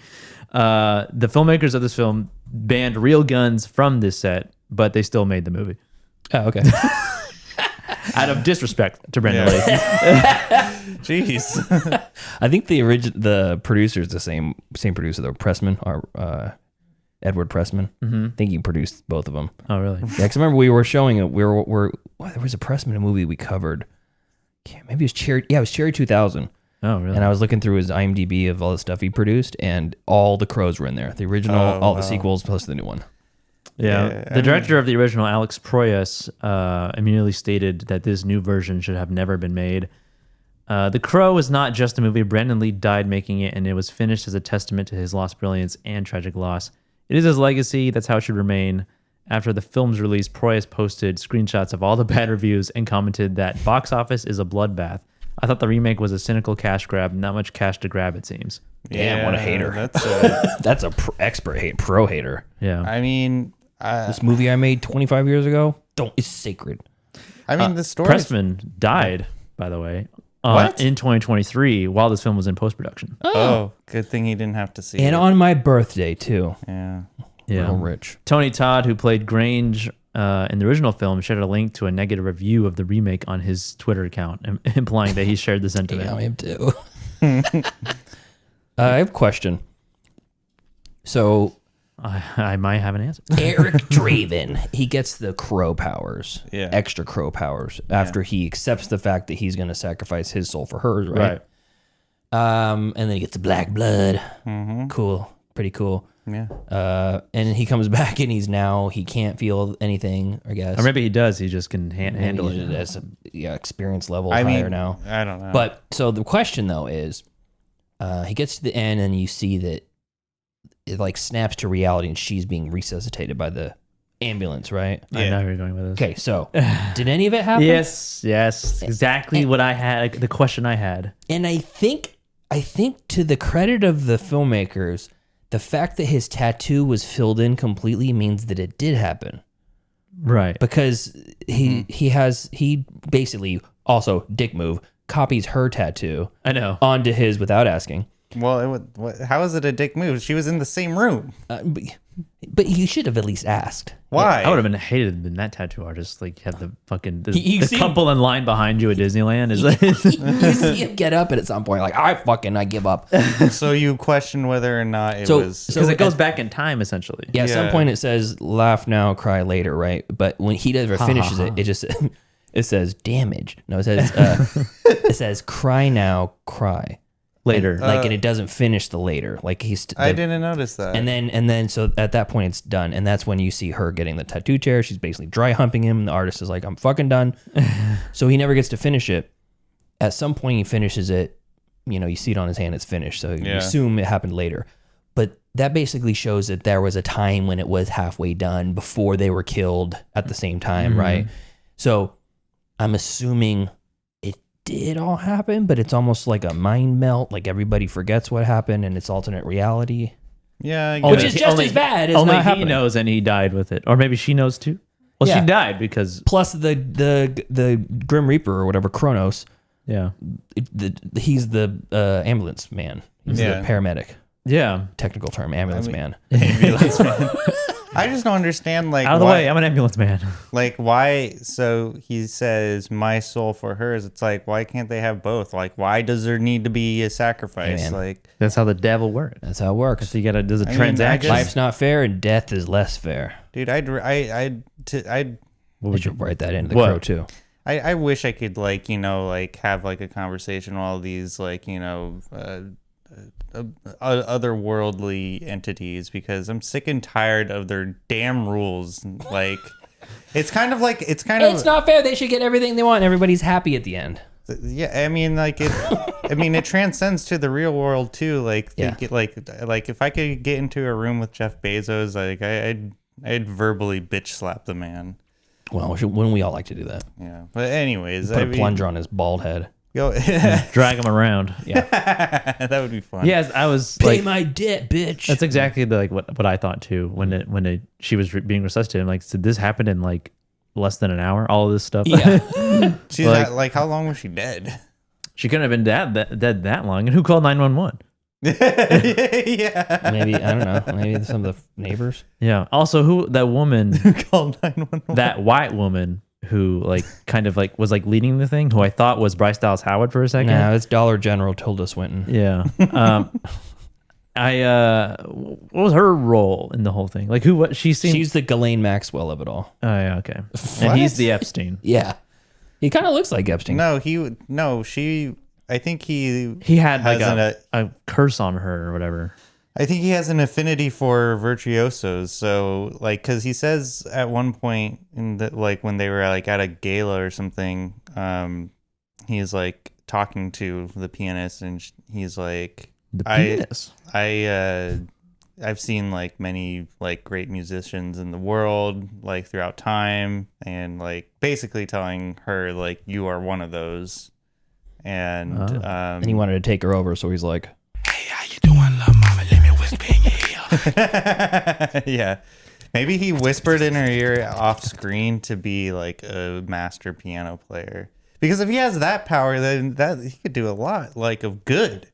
Speaker 6: the filmmakers of this film banned real guns from this set, but they still made the movie.
Speaker 7: Oh, okay.
Speaker 6: Out of disrespect to Brandon Lee.
Speaker 8: Jeez.
Speaker 7: I think the producer is the same producer, though. Pressman, Edward Pressman.
Speaker 6: Mm-hmm.
Speaker 7: I think he produced both of them.
Speaker 6: Oh, really?
Speaker 7: Yeah, because I remember we were showing it. There was a Pressman movie we covered. Maybe it was Cherry. Yeah, it was Cherry 2000.
Speaker 6: Oh, really?
Speaker 7: And I was looking through his IMDb of all the stuff he produced, and all the Crows were in there. The original, all the sequels, plus the new one.
Speaker 6: Yeah. The director of the original, Alex Proyas, immediately stated that this new version should have never been made. The Crow is not just a movie. Brandon Lee died making it, and it was finished as a testament to his lost brilliance and tragic loss. It is his legacy. That's how it should remain. After the film's release, Proyas posted screenshots of all the bad reviews and commented that box office is a bloodbath. I thought the remake was a cynical cash grab. Not much cash to grab, it seems.
Speaker 7: Damn, what a hater. That's a expert pro hater.
Speaker 6: Yeah.
Speaker 8: I mean...
Speaker 7: this movie I made 25 years ago is sacred.
Speaker 8: I mean, the story...
Speaker 6: Pressman died, by the way, in 2023 while this film was in post-production.
Speaker 8: Oh, good thing he didn't have to see it.
Speaker 7: And on my birthday, too.
Speaker 8: Yeah.
Speaker 6: Yeah.
Speaker 7: Real rich.
Speaker 6: Tony Todd, who played Grange in the original film, shared a link to a negative review of the remake on his Twitter account, implying that he shared the sentiment.
Speaker 7: Yeah, him too. I have a question. So
Speaker 6: I might have an answer.
Speaker 7: Eric Draven, he gets the crow powers,
Speaker 8: Yeah.
Speaker 7: extra crow powers, after he accepts the fact that he's going to sacrifice his soul for hers, right? And then he gets the black blood. Cool. Pretty cool.
Speaker 8: Yeah.
Speaker 7: And he comes back and he can't feel anything, I guess.
Speaker 6: Or maybe he does. He just can handle
Speaker 7: Maybe
Speaker 6: it.
Speaker 7: As experience level
Speaker 8: I
Speaker 7: higher
Speaker 8: mean,
Speaker 7: now.
Speaker 8: I don't know.
Speaker 7: But so the question though is, he gets to the end and you see that it like snaps to reality and she's being resuscitated by the ambulance, right?
Speaker 6: I know where you're going with this.
Speaker 7: Okay, so did any of it happen?
Speaker 6: Yes. Exactly what I had. The question I had.
Speaker 7: And I think to the credit of the filmmakers, the fact that his tattoo was filled in completely means that it did happen.
Speaker 6: Right.
Speaker 7: Because he basically also dick move copies her tattoo.
Speaker 6: I know.
Speaker 7: Onto his without asking.
Speaker 8: Well, how is it a dick move? She was in the same room.
Speaker 7: But you should have at least asked.
Speaker 8: Why?
Speaker 6: I would have been hated than that tattoo artist. Like, had the fucking the
Speaker 7: You see-
Speaker 6: couple in line behind you at Disneyland is like.
Speaker 7: You see him get up and at some point like, I give up.
Speaker 8: So you question whether or not it
Speaker 7: So-
Speaker 8: was.
Speaker 6: Because it goes back in time, essentially.
Speaker 7: Yeah, at some point it says laugh now, cry later, right? But when he never finishes it, it just it says damage. No, it says it says cry now, cry
Speaker 6: Later.
Speaker 7: and it doesn't finish the later. Like
Speaker 8: I didn't notice that.
Speaker 7: And then so at that point it's done, and that's when you see her getting the tattoo chair. She's basically dry humping him. And the artist is like, I'm fucking done. So he never gets to finish it. At some point he finishes it. You know, you see it on his hand. It's finished. So you assume it happened later. But that basically shows that there was a time when it was halfway done before they were killed at the same time, right? So I'm assuming it did all happen, but it's almost like a mind melt. Like everybody forgets what happened and it's alternate reality.
Speaker 8: Yeah,
Speaker 7: Which is just as bad as
Speaker 6: only
Speaker 7: not
Speaker 6: he
Speaker 7: happening.
Speaker 6: knows, and he died with it, or maybe she knows too. Well,
Speaker 7: Yeah.
Speaker 6: she died because
Speaker 7: Plus the Grim Reaper or whatever, Kronos, he's the ambulance man. He's the paramedic.
Speaker 6: Yeah,
Speaker 7: technical term, ambulance man.
Speaker 8: Ambulance man. I just don't understand, like,
Speaker 6: out of the way. I'm an ambulance man.
Speaker 8: Like, why? So he says, "My soul for hers." It's like, why can't they have both? Like, why does there need to be a sacrifice?
Speaker 7: Hey, man.
Speaker 8: Like,
Speaker 6: that's how the devil works.
Speaker 7: That's how it works.
Speaker 6: So you gotta there's a
Speaker 8: I mean,
Speaker 6: transaction.
Speaker 7: Life's not fair and death is less fair.
Speaker 8: dude, I
Speaker 7: should write that into the
Speaker 6: What?
Speaker 7: Crow too.
Speaker 8: I wish I could, like, you know, like, have like a conversation with all these, like, you know, otherworldly entities, because I'm sick and tired of their damn rules. Like, it's
Speaker 7: not fair. They should get everything they want. Everybody's happy at the end.
Speaker 8: Yeah, I mean, like, it transcends to the real world too. Like, like if I could get into a room with Jeff Bezos, like, I'd verbally bitch slap the man.
Speaker 7: Well, wouldn't we all like to do that?
Speaker 8: Yeah, but anyways,
Speaker 7: Put a plunger on his bald head.
Speaker 8: Go
Speaker 6: drag him around.
Speaker 7: Yeah,
Speaker 8: that would be fun.
Speaker 6: Yes, I was
Speaker 7: pay
Speaker 6: like,
Speaker 7: my debt, bitch.
Speaker 6: that's exactly what I thought too when she was being resuscitated. I'm like, so this happened in like less than an hour. All of this stuff.
Speaker 7: Yeah.
Speaker 8: She's like, how long was she dead?
Speaker 6: She couldn't have been dead that long. And who called 911?
Speaker 8: Yeah.
Speaker 7: Maybe, I don't know. Maybe some of the neighbors.
Speaker 6: Yeah. Also, that woman,
Speaker 8: Called 911.
Speaker 6: that white woman who like kind of like was like leading the thing, who I thought was Bryce Dallas Howard for a second.
Speaker 7: No, it's Dollar General Tilda Swinton.
Speaker 6: Yeah. What was her role in the whole thing? Like what she seemed.
Speaker 7: She's the Ghislaine Maxwell of it all.
Speaker 6: Oh yeah, okay. And he's the Epstein.
Speaker 7: Yeah. He kind of looks like Epstein.
Speaker 8: I think he
Speaker 6: had like
Speaker 8: has
Speaker 6: a curse on her or whatever.
Speaker 8: I think he has an affinity for virtuosos. So, like, because he says at one point in the, like, when they were like at a gala or something, he's like talking to the pianist, and he's like,
Speaker 6: The pianist.
Speaker 8: I've seen like many like great musicians in the world, like throughout time, and like basically telling her like, you are one of those. And
Speaker 7: and he wanted to take her over, so he's like,
Speaker 3: Hey, how you doing, love mama? Let me whisper in your ear.
Speaker 8: yeah, maybe he whispered in her ear off screen to be like a master piano player. Because if he has that power, then that he could do a lot, like, of good.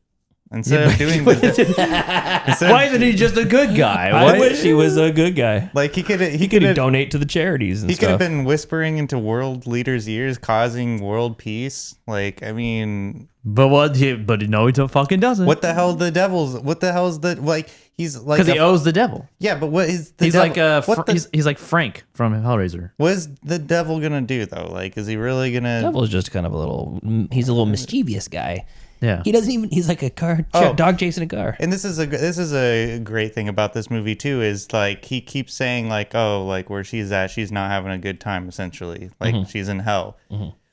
Speaker 8: Instead of doing the,
Speaker 6: Why isn't he just a good guy?
Speaker 7: I wish he was a good guy.
Speaker 8: like he could
Speaker 7: donate to the charities and
Speaker 8: he could have
Speaker 7: stuff.
Speaker 8: been whispering into world leaders' ears, causing world peace. Like, I mean,
Speaker 6: But no, he fucking doesn't.
Speaker 8: what the hell? The devil's. What the hell is the like? He's like
Speaker 6: Because he owes the devil.
Speaker 8: Yeah, but what is the
Speaker 6: He's
Speaker 8: devil?
Speaker 6: like he's like Frank from Hellraiser.
Speaker 8: What is the devil gonna do though? Like, is he really gonna?
Speaker 7: Devil's just kind of he's a little mischievous guy.
Speaker 6: Yeah.
Speaker 7: He doesn't even, he's like a dog chasing a car.
Speaker 8: And this is a great thing about this movie too, is like he keeps saying like, oh, like where she's at, she's not having a good time essentially, like she's in hell.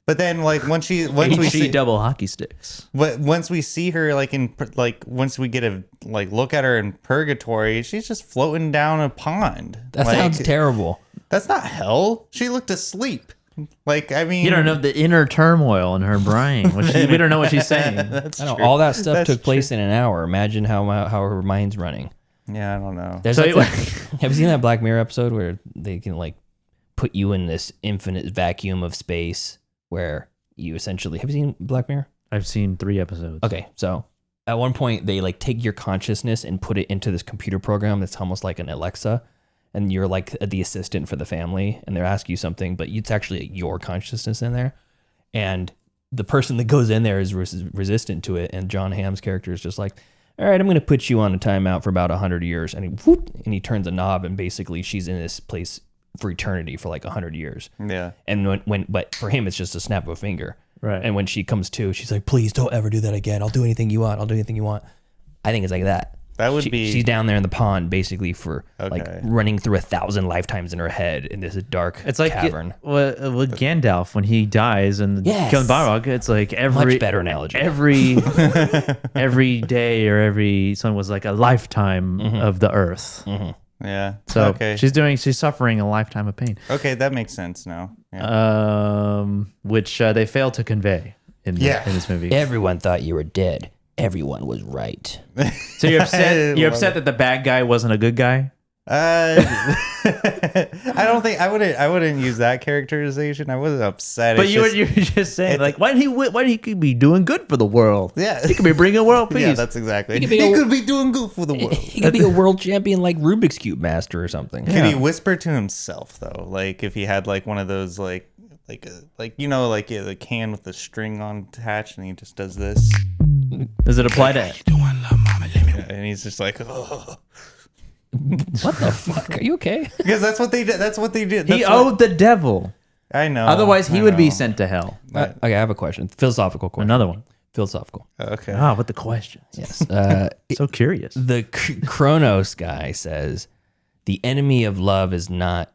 Speaker 8: But then like once we see
Speaker 6: double hockey sticks.
Speaker 8: once we see her once we get a look at her in purgatory, she's just floating down a pond.
Speaker 7: That sounds terrible.
Speaker 8: That's not hell. She looked asleep. Like, I mean,
Speaker 6: You don't know the inner turmoil in her brain. We don't know what she's saying.
Speaker 8: That's
Speaker 7: I know
Speaker 8: true.
Speaker 7: all that stuff
Speaker 8: That's
Speaker 7: took place in an hour. Imagine how her mind's running.
Speaker 8: Yeah, I don't know.
Speaker 7: There's have you seen that Black Mirror episode where they can like put you in this infinite vacuum of space where you essentially, have you seen Black Mirror?
Speaker 6: I've seen 3 episodes.
Speaker 7: Okay, so at one point they like take your consciousness and put it into this computer program that's almost like an Alexa, and you're like the assistant for the family, and they're asking you something, but it's actually your consciousness in there, and the person that goes in there is resistant to it, and John Hamm's character is just like, all right, I'm going to put you on a timeout for about 100 years, and he turns a knob, and basically she's in this place for eternity for like 100 years.
Speaker 8: Yeah.
Speaker 7: And but for him, it's just a snap of a finger.
Speaker 6: Right.
Speaker 7: And when she comes to, she's like, please don't ever do that again. I'll do anything you want. I'll do anything you want. I think it's like that.
Speaker 8: That would be.
Speaker 7: She's down there in the pond, basically for like
Speaker 8: Okay.
Speaker 7: running through 1,000 lifetimes in her head in this dark
Speaker 6: It's like
Speaker 7: cavern.
Speaker 6: with Gandalf when he dies and kills Balrog. It's like every
Speaker 7: Much better analogy.
Speaker 6: every day or every something was like a lifetime of the earth.
Speaker 8: Yeah.
Speaker 6: So
Speaker 8: okay.
Speaker 6: she's suffering a lifetime of pain.
Speaker 8: Okay, that makes sense now. Yeah.
Speaker 6: Which they fail to convey in this movie.
Speaker 7: Everyone thought you were dead. Everyone was right.
Speaker 6: So you're upset. You're upset that the bad guy wasn't a good guy.
Speaker 8: I don't think I wouldn't use that characterization. I wasn't upset.
Speaker 6: But
Speaker 8: It's
Speaker 6: you were
Speaker 8: just-
Speaker 6: just saying like, why didn't he be doing good for the world?
Speaker 8: Yeah.
Speaker 6: He could be bringing world peace.
Speaker 8: Yeah, that's exactly.
Speaker 7: He
Speaker 8: He
Speaker 7: could
Speaker 8: could
Speaker 7: be
Speaker 8: be doing good for the world.
Speaker 7: He could be a world champion like Rubik's Cube master or something.
Speaker 8: Could he whisper to himself though? Like if he had like one of those the can with the string on attached, and he just does this.
Speaker 6: Does it apply to?
Speaker 8: Yeah, and he's just like, oh.
Speaker 7: What the fuck? Are you okay?
Speaker 8: Because that's what they did. That's what they did.
Speaker 6: He owed the devil.
Speaker 8: I know.
Speaker 6: Otherwise, he
Speaker 8: I
Speaker 6: would be
Speaker 8: know.
Speaker 6: sent to hell.
Speaker 7: Okay, I have a question. Philosophical question.
Speaker 6: Another one.
Speaker 7: Philosophical.
Speaker 8: Okay.
Speaker 6: Ah, with the questions.
Speaker 7: Yes.
Speaker 6: So curious.
Speaker 7: The Kronos guy says the enemy of love is not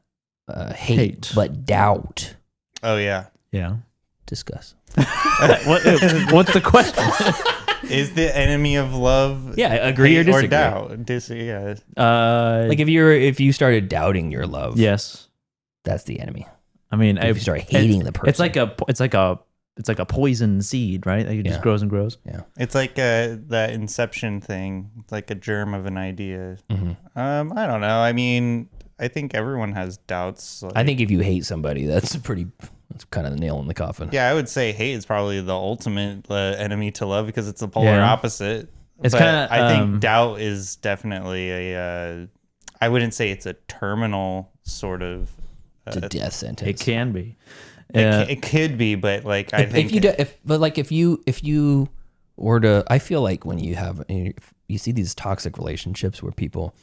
Speaker 7: hate, but doubt.
Speaker 8: Oh yeah.
Speaker 6: Yeah.
Speaker 7: Discuss.
Speaker 6: What's the question?
Speaker 8: Is the enemy of love?
Speaker 7: Yeah, agree or
Speaker 8: hate
Speaker 7: disagree.
Speaker 8: Doubt? Yeah.
Speaker 7: Like if you started doubting your love,
Speaker 6: Yes.
Speaker 7: that's the enemy.
Speaker 6: I mean,
Speaker 7: If you start hating the person,
Speaker 6: it's like a poison seed, right? It just grows and grows.
Speaker 7: Yeah.
Speaker 8: It's like that Inception thing. It's like a germ of an idea. I don't know. I mean, I think everyone has doubts. Like,
Speaker 7: I think if you hate somebody, that's kind of the nail in the coffin.
Speaker 8: yeah, I would say hate is probably the ultimate enemy to love because it's the polar opposite.
Speaker 6: It's
Speaker 8: But
Speaker 6: kinda,
Speaker 8: I think doubt is definitely I wouldn't say it's a terminal sort of.
Speaker 7: It's a death sentence.
Speaker 6: It can be.
Speaker 8: It could be, but like I think
Speaker 7: if you were to, I feel like when you see these toxic relationships where people,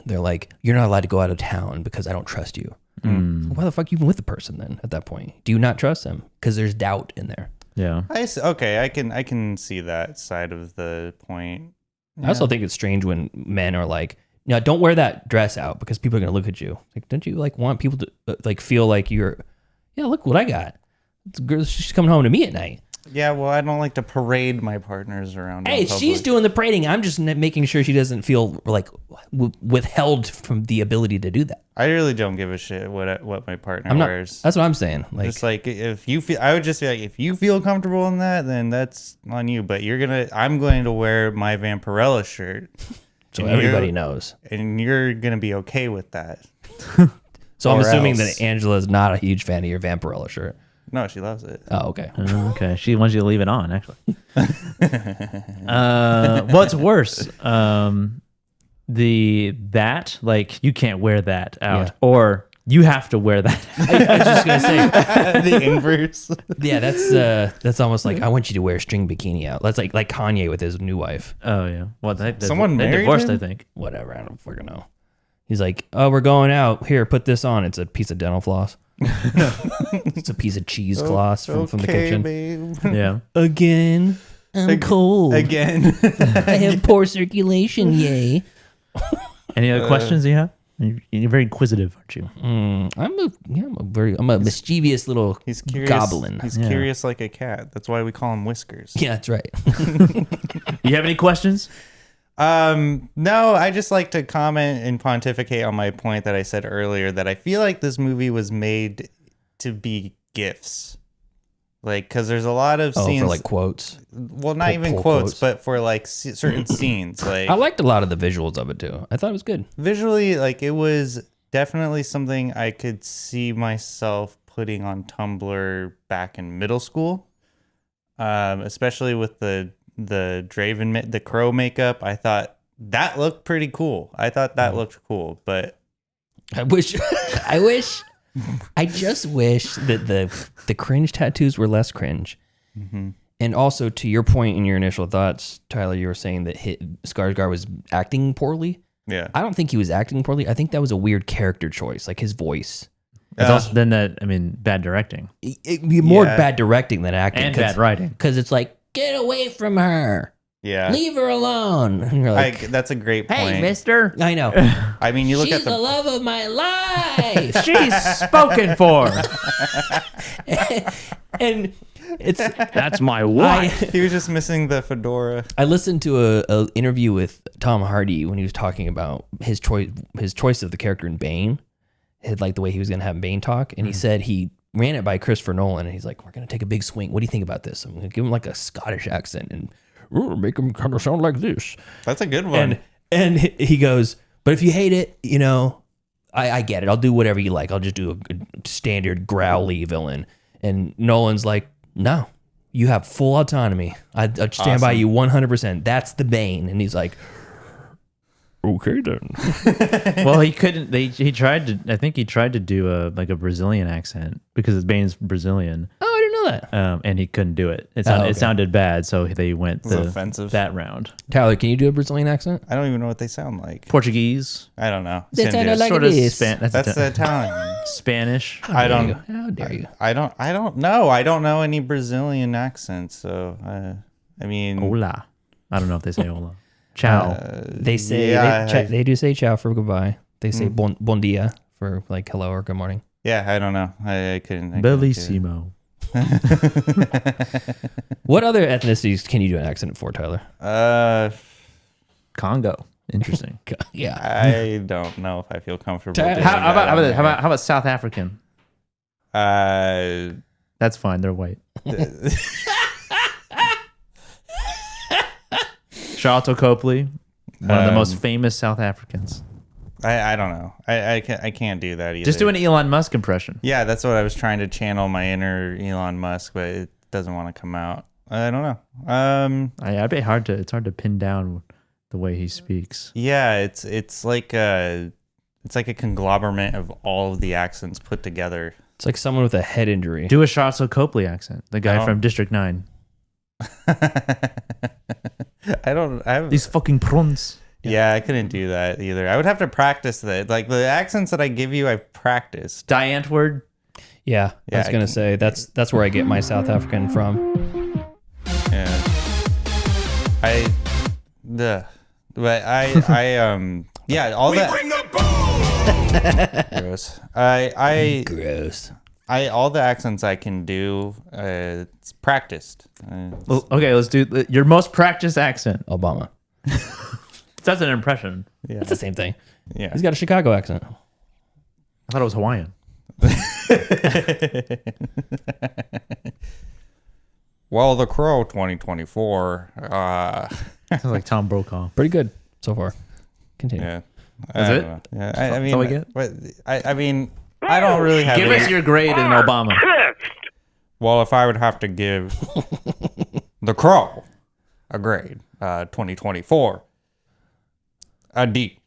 Speaker 7: they're like, you're not allowed to go out of town because I don't trust you. Why the fuck are you even with the person then? At that point, do you not trust them? Because there's doubt in there.
Speaker 6: Yeah.
Speaker 8: I can see that side of the point.
Speaker 7: I also think it's strange when men are like, no, don't wear that dress out because people are gonna look at you. Like, don't you like want people to like feel like you're, yeah, look what I got. She's coming home to me at night.
Speaker 8: Yeah, well, I don't like to parade my partners around.
Speaker 7: Hey,
Speaker 8: in
Speaker 7: she's
Speaker 8: public.
Speaker 7: doing the parading. I'm just making sure she doesn't feel like withheld from the ability to do that.
Speaker 8: I really don't give a shit what my partner
Speaker 7: I'm not.
Speaker 8: wears.
Speaker 7: That's what I'm saying. Like,
Speaker 8: It's like if you feel, I would just be like, if you feel comfortable in that, then that's on you. But I'm going to wear my Vampirella shirt,
Speaker 7: so
Speaker 8: and
Speaker 7: everybody knows.
Speaker 8: and you're gonna be okay with that.
Speaker 7: So I'm
Speaker 8: or
Speaker 7: assuming
Speaker 8: else.
Speaker 7: that Angela is not a huge fan of your Vampirella shirt.
Speaker 8: No, she loves it.
Speaker 7: Oh, okay.
Speaker 6: Okay, she wants you to leave it on. Actually, what's worse, that like you can't wear that out, or you have to wear that.
Speaker 7: I was just gonna say
Speaker 8: The inverse.
Speaker 7: Yeah, that's almost like I want you to wear a string bikini out. That's like Kanye with his new wife.
Speaker 6: Oh yeah, well
Speaker 8: Someone
Speaker 6: they
Speaker 8: married
Speaker 6: divorced,
Speaker 8: him?
Speaker 6: I think.
Speaker 7: Whatever, I don't fucking know. He's like, oh, we're going out. Here, put this on. It's a piece of dental floss. It's a piece of cheesecloth from the kitchen.
Speaker 8: Babe.
Speaker 6: Yeah.
Speaker 7: Again, I'm cold.
Speaker 8: Again.
Speaker 7: I have poor circulation. Yay.
Speaker 6: Any other questions you have? You're very inquisitive, aren't you?
Speaker 7: I'm a mischievous little
Speaker 8: He's curious.
Speaker 7: goblin.
Speaker 8: He's curious like a cat. That's why we call him Whiskers.
Speaker 7: Yeah, that's right.
Speaker 6: You have any questions?
Speaker 8: No, I just like to comment and pontificate on my point that I said earlier that I feel like this movie was made to be GIFs. Like, because there's a lot of scenes.
Speaker 7: For like quotes.
Speaker 8: Well, not even quotes, but for like certain scenes. Like,
Speaker 7: I liked a lot of the visuals of it too. I thought it was good.
Speaker 8: Visually, like, it was definitely something I could see myself putting on Tumblr back in middle school. Especially with the Draven, the crow makeup. I thought that looked pretty cool. I thought that looked cool, but
Speaker 7: I just wish that the cringe tattoos were less cringe.
Speaker 8: Mm-hmm.
Speaker 7: And also, to your point in your initial thoughts, Tyler, you were saying that Skarsgård was acting poorly.
Speaker 8: Yeah.
Speaker 7: I don't think he was acting poorly. I think that was a weird character choice, like his voice.
Speaker 6: It's also then bad directing.
Speaker 7: More bad directing than acting.
Speaker 6: And bad writing.
Speaker 7: Because it's like, get away from her.
Speaker 8: Yeah.
Speaker 7: Leave her alone. And you're like,
Speaker 8: that's a great point.
Speaker 6: Hey, mister.
Speaker 7: I know.
Speaker 8: I mean, you look
Speaker 7: She's
Speaker 8: at the
Speaker 7: the love of my life.
Speaker 6: She's spoken for.
Speaker 7: And
Speaker 6: that's my wife.
Speaker 8: He was just missing the fedora.
Speaker 7: I listened to a interview with Tom Hardy when he was talking about his choice of the character in Bane, like the way he was going to have Bane talk, and he said he ran it by Christopher Nolan, and he's like, "We're going to take a big swing. What do you think about this? I'm going to give him like a Scottish accent and make him kind of sound like this."
Speaker 8: That's a good one.
Speaker 7: And he goes, "But if you hate it, I get it. I'll do whatever you like. I'll just do a standard growly villain." And Nolan's like, "No, you have full autonomy. I'd stand by you 100%. That's the Bane." And he's like, "Okay then."
Speaker 6: Well, he couldn't. He tried to. I think he tried to do a Brazilian accent because Bane's Brazilian.
Speaker 7: Oh, I didn't know that.
Speaker 6: And he couldn't do it. It sounded bad, so they went
Speaker 8: offensive.
Speaker 6: that round.
Speaker 7: Tyler, can you do a Brazilian accent?
Speaker 8: I don't even know what they sound like.
Speaker 6: Portuguese.
Speaker 8: I don't know.
Speaker 7: They sound like
Speaker 6: sort
Speaker 7: this.
Speaker 6: of
Speaker 8: That's Italian.
Speaker 6: Spanish.
Speaker 8: I don't.
Speaker 7: How dare you?
Speaker 8: I don't know. I don't know any Brazilian accents. So I mean,
Speaker 6: Hola. I don't know if they say hola. Ciao.
Speaker 7: They say they do say ciao for goodbye. They say bon dia for like hello or good morning.
Speaker 8: Yeah, I don't know. I couldn't.
Speaker 6: Bellissimo.
Speaker 7: What other ethnicities can you do an accent for, Tyler?
Speaker 6: Congo. Interesting.
Speaker 7: Yeah.
Speaker 8: I don't know if I feel comfortable.
Speaker 6: How about South African?
Speaker 8: That's
Speaker 6: fine. They're white. Charlotte Copley, one of the most famous South Africans.
Speaker 8: I don't know. I can't do that either.
Speaker 6: Just do an Elon Musk impression.
Speaker 8: Yeah, that's what I was trying to channel my inner Elon Musk, but it doesn't want to come out. I don't know.
Speaker 6: I'd be hard to. It's hard to pin down the way he speaks.
Speaker 8: Yeah, it's like a conglomerate of all of the accents put together.
Speaker 7: It's like someone with a head injury.
Speaker 6: Do a Charlotte Copley accent, the guy from District 9. These fucking prawns.
Speaker 8: Yeah, I couldn't do that either. I would have to practice that. Like the accents that I give you, I've practiced.
Speaker 6: Diant word.
Speaker 7: Yeah, I was gonna say that's where I get my South African from.
Speaker 8: Yeah. Yeah, all that.
Speaker 3: Bring the bone!
Speaker 8: Gross.
Speaker 7: Gross.
Speaker 8: All the accents I can do, it's practiced.
Speaker 6: Well, okay, let's do your most practiced accent.
Speaker 7: Obama.
Speaker 6: That's an impression.
Speaker 8: Yeah.
Speaker 7: It's the same thing.
Speaker 8: Yeah.
Speaker 7: He's got a Chicago accent.
Speaker 6: I thought it was Hawaiian.
Speaker 8: Well, The Crow 2024.
Speaker 6: Sounds like Tom Brokaw.
Speaker 7: Pretty good so far. Continue.
Speaker 8: Yeah.
Speaker 6: Is it?
Speaker 8: Yeah.
Speaker 6: That's all we get?
Speaker 8: I mean, I don't really have.
Speaker 6: Give us your grade in Obama.
Speaker 8: Well, if I would have to give The Crow a grade, 2024, a D.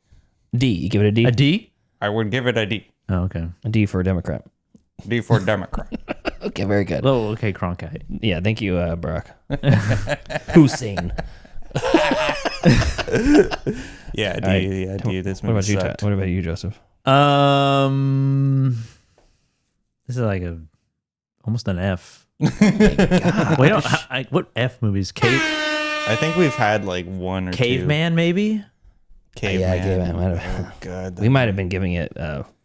Speaker 7: D. You give it a D?
Speaker 6: A D?
Speaker 8: I would give it a D.
Speaker 6: Oh, okay.
Speaker 7: A D for a Democrat.
Speaker 8: D for Democrat.
Speaker 7: Okay, very good.
Speaker 6: Oh, okay, Cronkite.
Speaker 7: Yeah, thank you, Barack. Hussein.
Speaker 8: Yeah, D.
Speaker 7: All right.
Speaker 8: Yeah, D. This
Speaker 7: What
Speaker 8: movie
Speaker 7: about you?
Speaker 8: sucked.
Speaker 7: What about you, Joseph?
Speaker 6: This is like almost an F. Wait, what F movies?
Speaker 8: I think we've had like one or
Speaker 6: Caveman, maybe?
Speaker 8: two. Caveman.
Speaker 7: Yeah, Caveman. Might have,
Speaker 8: Oh, God.
Speaker 7: we might have been giving it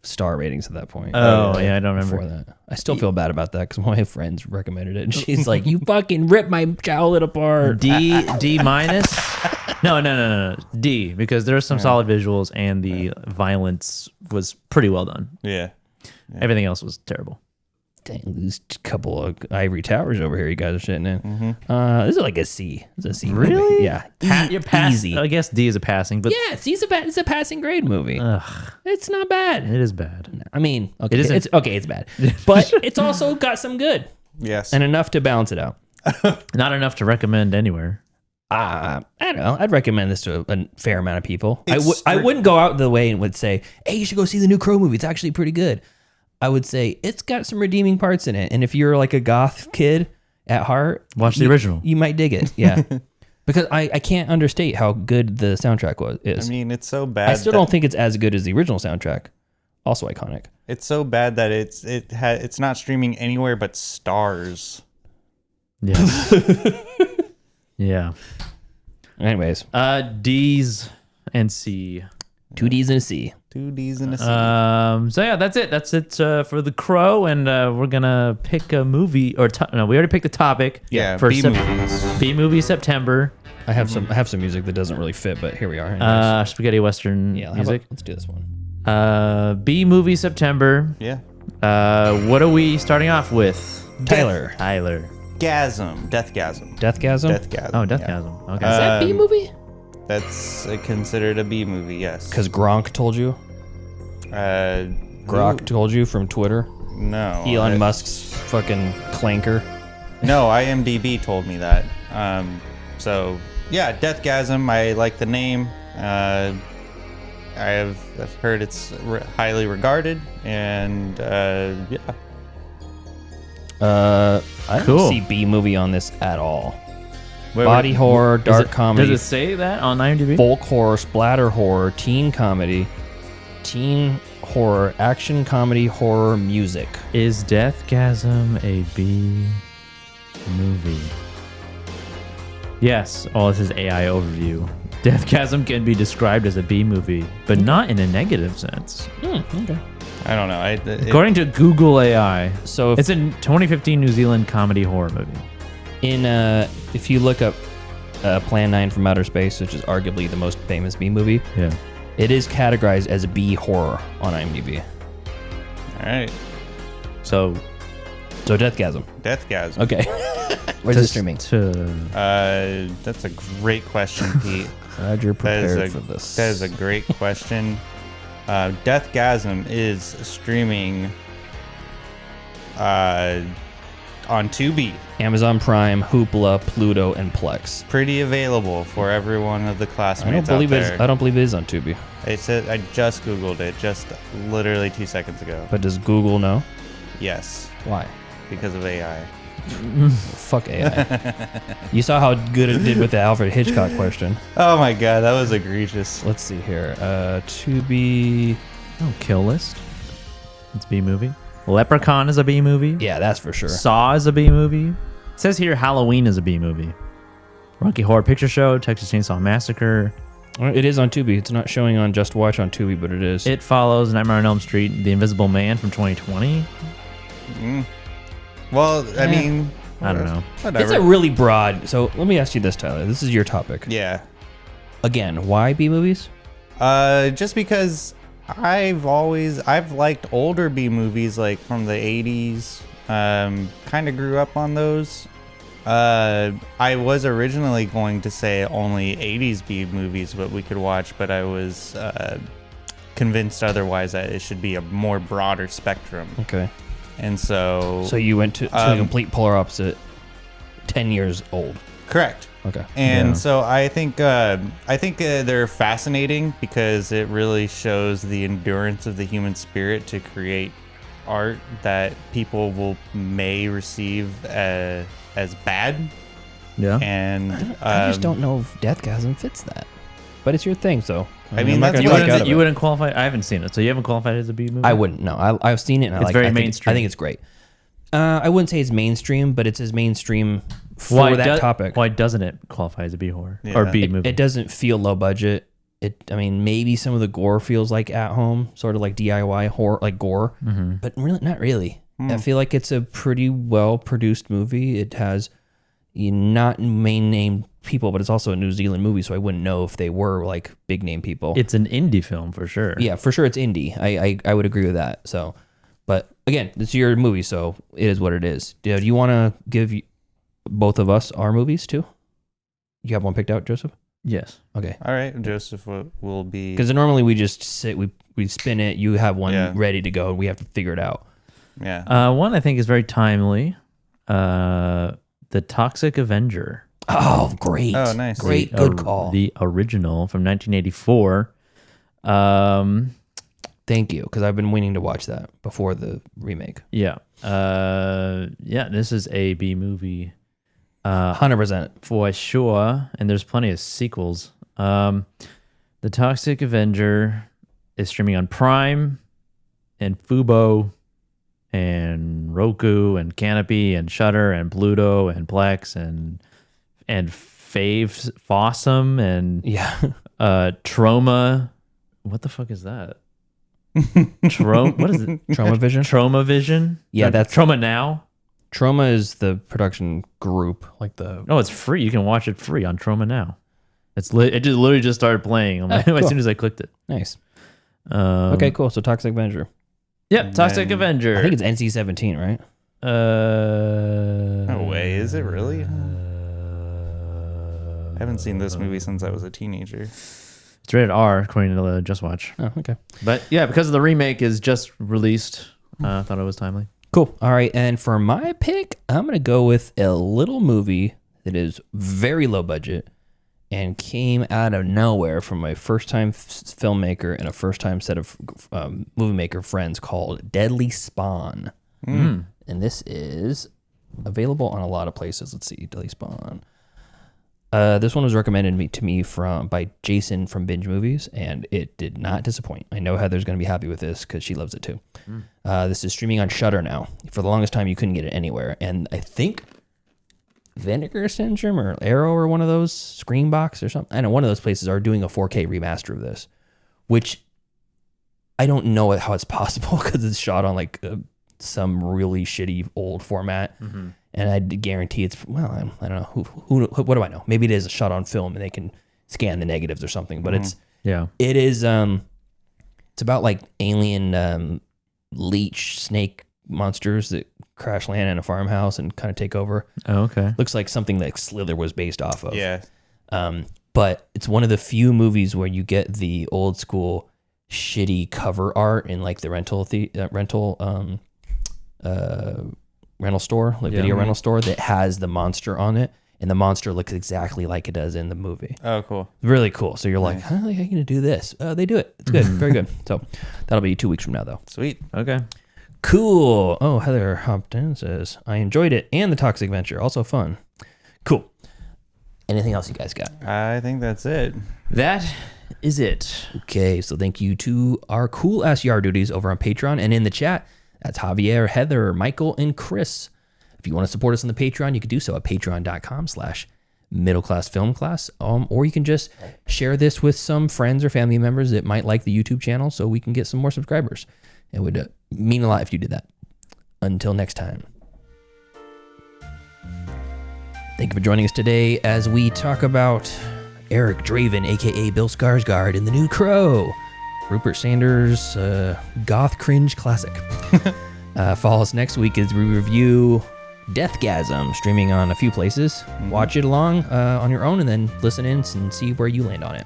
Speaker 7: star ratings at that point.
Speaker 6: Oh, yeah, I don't remember.
Speaker 7: Before that. I still feel bad about that because one of my friends recommended it, and she's like, "You fucking ripped my childhood apart."
Speaker 6: D minus? No. D, because there are some solid visuals and the violence was pretty well done.
Speaker 8: Yeah.
Speaker 6: Everything else was terrible.
Speaker 7: Dang, these couple of ivory towers over here you guys are sitting in.
Speaker 8: Mm-hmm.
Speaker 7: This is like a C. It's a C.
Speaker 6: Really?
Speaker 7: Movie. Yeah.
Speaker 6: You're pass-
Speaker 7: Easy.
Speaker 6: I guess D is a passing, but
Speaker 7: Yeah, it's a passing grade movie.
Speaker 6: ugh,
Speaker 7: It's not bad.
Speaker 6: it is bad.
Speaker 7: I mean, okay,
Speaker 6: It isn't-
Speaker 7: it's bad, but it's also got some good
Speaker 8: Yes.
Speaker 7: and enough to balance it out.
Speaker 6: Not enough to recommend anywhere.
Speaker 7: I don't know. I'd recommend this to a fair amount of people. I
Speaker 8: It's
Speaker 7: wouldn't go out the way and would say, "Hey, you should go see the new Crow movie. It's actually pretty good." I would say it's got some redeeming parts in it, and if you're like a goth kid at heart,
Speaker 6: Watch the original.
Speaker 7: You might dig it. Yeah, because I can't understate how good the soundtrack is.
Speaker 8: I mean, it's so bad.
Speaker 7: I still don't think it's as good as the original soundtrack. Also iconic.
Speaker 8: It's so bad that it's not streaming anywhere but Starz.
Speaker 6: Yeah. Yeah.
Speaker 7: Anyways,
Speaker 6: D's and C.
Speaker 7: 2 D's and a C.
Speaker 8: 2 D's and a C.
Speaker 6: So yeah, that's it. That's it for The Crow, and we're gonna pick a movie no, we already picked the topic.
Speaker 8: Yeah,
Speaker 6: for
Speaker 8: B movies.
Speaker 6: B movie September.
Speaker 7: I have some music that doesn't really fit, but here we are. Anyways.
Speaker 6: Spaghetti Western
Speaker 7: Yeah,
Speaker 6: music.
Speaker 7: let's do this one.
Speaker 6: B movie September.
Speaker 8: Yeah.
Speaker 6: What are we starting off with?
Speaker 7: Tyler.
Speaker 8: Gasm. Deathgasm.
Speaker 7: Deathgasm?
Speaker 8: Deathgasm.
Speaker 6: Oh,
Speaker 8: yeah.
Speaker 6: Deathgasm. Okay.
Speaker 7: Is that B movie?
Speaker 8: That's considered a B movie, yes.
Speaker 7: Because Gronk told you? Grok told you from Twitter?
Speaker 8: No.
Speaker 7: Elon Musk's fucking clanker.
Speaker 8: No, IMDb told me that. So, yeah, Deathgasm. I like the name. I've heard it's highly regarded, and yeah.
Speaker 7: I don't
Speaker 6: Cool.
Speaker 7: see B movie on this at all.
Speaker 6: Wait,
Speaker 7: Body
Speaker 6: wait.
Speaker 7: horror, dark comedy,
Speaker 6: Does it say that on IMDb?
Speaker 7: folk horror, splatter horror, teen comedy, teen horror, action comedy, horror, music.
Speaker 6: Is Deathgasm a B movie? Yes. Oh, this is AI overview. Deathgasm can be described as a B movie, but not in a negative sense.
Speaker 7: Okay.
Speaker 8: I don't know.
Speaker 6: According to Google AI,
Speaker 7: So
Speaker 6: it's a 2015 New Zealand comedy horror movie.
Speaker 7: if you look up Plan 9 from Outer Space, which is arguably the most famous B movie,
Speaker 6: Yeah.
Speaker 7: it is categorized as a B horror on IMDb.
Speaker 8: All right.
Speaker 6: So
Speaker 7: So Deathgasm.
Speaker 8: Deathgasm.
Speaker 7: Okay. Where's it streaming?
Speaker 8: That's a great question, Pete.
Speaker 7: Glad you're
Speaker 8: That
Speaker 7: prepared
Speaker 8: is
Speaker 7: for this.
Speaker 8: That is a great question. Deathgasm is streaming on Tubi.
Speaker 7: Amazon Prime, Hoopla, Pluto, and Plex.
Speaker 8: Pretty available for every one of the
Speaker 7: I
Speaker 8: classmates
Speaker 7: don't believe
Speaker 8: out
Speaker 7: it is.
Speaker 8: there.
Speaker 7: I don't believe it is on Tubi.
Speaker 8: It said I just Googled it just literally 2 seconds ago.
Speaker 7: But does Google know?
Speaker 8: Yes,
Speaker 7: Why?
Speaker 8: because of AI.
Speaker 7: Fuck AI. You saw how good it did with the Alfred Hitchcock question.
Speaker 8: Oh my god, that was egregious.
Speaker 7: Let's see here. Tubi.
Speaker 6: Oh, Kill List. It's B movie. Leprechaun is a B movie.
Speaker 7: Yeah, that's for sure.
Speaker 6: Saw is a B movie. It says here Halloween is a B movie. Rocky Horror Picture Show, Texas Chainsaw Massacre.
Speaker 7: It is on Tubi. It's not showing on Just Watch on Tubi, but it is.
Speaker 6: It Follows, Nightmare on Elm Street, The Invisible Man from 2020.
Speaker 8: Well, I mean,
Speaker 6: I don't know.
Speaker 8: whatever.
Speaker 7: It's a really broad. So let me ask you this, Tyler. This is your topic.
Speaker 8: Yeah.
Speaker 7: Again, why B movies?
Speaker 8: Just because I've liked older B movies, like from the 80s. Kind of grew up on those. I was originally going to say only 80s B movies, but we could watch, but I was convinced otherwise that it should be a more broader spectrum.
Speaker 7: Okay.
Speaker 8: And so
Speaker 7: you went to the complete polar opposite, 10 years old.
Speaker 8: Correct.
Speaker 7: Okay.
Speaker 8: And so I think they're fascinating because it really shows the endurance of the human spirit to create art that people may receive as bad.
Speaker 6: Yeah.
Speaker 8: And
Speaker 7: I just don't know if Deathgasm fits that. But it's your thing, so
Speaker 8: I mean,
Speaker 7: I'm not
Speaker 8: that's
Speaker 7: gonna
Speaker 8: what
Speaker 7: back out of
Speaker 6: you
Speaker 7: it.
Speaker 6: wouldn't qualify. I haven't seen it, so you haven't qualified as a B movie.
Speaker 7: I wouldn't. No, I've seen it. And
Speaker 6: It's very
Speaker 7: I
Speaker 6: mainstream.
Speaker 7: think it's great. I wouldn't say it's mainstream, but it's as mainstream for that topic.
Speaker 6: Why doesn't it qualify as a B horror
Speaker 8: Yeah.
Speaker 6: or B movie?
Speaker 7: It doesn't feel low budget. I mean, maybe some of the gore feels like at home, sort of like DIY horror, like gore, but really not really. I feel like it's a pretty well produced movie. It has not main name people, but it's also a New Zealand movie, so I wouldn't know if they were like big name people.
Speaker 6: It's an indie film for sure.
Speaker 7: Yeah, for sure it's indie. I would agree with that. So, but again, it's your movie, so it is what it is. Do you want to give both of us our movies too? You have one picked out, Joseph?
Speaker 6: Yes.
Speaker 7: Okay.
Speaker 8: all right, Joseph will be
Speaker 7: Because normally we just sit, we spin it. You have one
Speaker 8: Yeah.
Speaker 7: ready to go, and we have to figure it out.
Speaker 8: yeah.
Speaker 6: One I think is very timely. The Toxic Avenger.
Speaker 7: Oh, great!
Speaker 8: Oh, nice.
Speaker 7: Great, good call.
Speaker 6: The original from 1984.
Speaker 7: Thank you, because I've been waiting to watch that before the remake.
Speaker 6: Yeah. This is a B movie.
Speaker 7: 100%.
Speaker 6: For sure, and there's plenty of sequels. The Toxic Avenger is streaming on Prime and Fubo and Roku and Canopy and Shudder and Pluto and Plex and Fossum and Troma. What the fuck is that? What is it?
Speaker 7: Trauma Vision.
Speaker 6: Trauma Vision.
Speaker 7: Yeah, that's
Speaker 6: Trauma Now.
Speaker 7: Trauma is the production group, like the.
Speaker 6: No, it's free. You can watch it free on Trauma Now. It just literally just started playing as
Speaker 7: cool.
Speaker 6: soon as I clicked it.
Speaker 7: Nice. Okay, cool. So Toxic Avenger.
Speaker 6: Yeah, Toxic Avenger.
Speaker 7: I think it's NC-17, right?
Speaker 8: No way, is it really? I haven't seen this movie since I was a teenager.
Speaker 6: It's rated R according to Just Watch.
Speaker 7: Oh, okay.
Speaker 6: But yeah, because the remake is just released, I thought it was timely.
Speaker 7: Cool. All right, and for my pick, I'm gonna go with a little movie that is very low budget and came out of nowhere from my first-time filmmaker and a first-time set of movie maker friends called Deadly Spawn. And this is available on a lot of places. Let's see, Deadly Spawn. This one was recommended to me by Jason from Binge Movies, and it did not disappoint. I know Heather's going to be happy with this because she loves it too. This is streaming on Shudder now. For the longest time, you couldn't get it anywhere, and I think Vinegar Syndrome or Arrow or one of those, Screenbox or something. I know one of those places are doing a 4K remaster of this, which I don't know how it's possible because it's shot on like some really shitty old format. And I guarantee it's, well, I don't know. What do I know? Maybe it is shot on film and they can scan the negatives or something. But it is, it's about like alien leech snake monsters that crash land in a farmhouse and kind of take over.
Speaker 6: Oh, okay.
Speaker 7: Looks like something that Slither was based off of.
Speaker 8: Yeah.
Speaker 7: But it's one of the few movies where you get the old school shitty cover art in like the rental store, like video rental store that has the monster on it, and the monster looks exactly like it does in the movie.
Speaker 8: Oh, cool.
Speaker 7: Really cool. So you're like, how are they going to do this? They do it. It's good. Very good. So that'll be 2 weeks from now, though.
Speaker 8: Sweet.
Speaker 6: Okay.
Speaker 7: Cool. Oh, Heather Hopton says, I enjoyed it and the Toxic Venture. Also fun. Cool. Anything else you guys got?
Speaker 8: I think that's it.
Speaker 6: That is it.
Speaker 7: Okay, so thank you to our cool ass yard duties over on Patreon and in the chat. That's Javier, Heather, Michael, and Chris. If you want to support us on the Patreon, you can do so at patreon.com/middleclassfilmclass. Or you can just share this with some friends or family members that might like the YouTube channel so we can get some more subscribers. It would mean a lot if you did that. Until next time. Thank you for joining us today as we talk about Eric Draven, a.k.a. Bill Skarsgård, in The New Crow. Rupert Sanders' goth cringe classic. Follow us next week as we review Deathgasm, streaming on a few places. Watch it along on your own and then listen in and see where you land on it.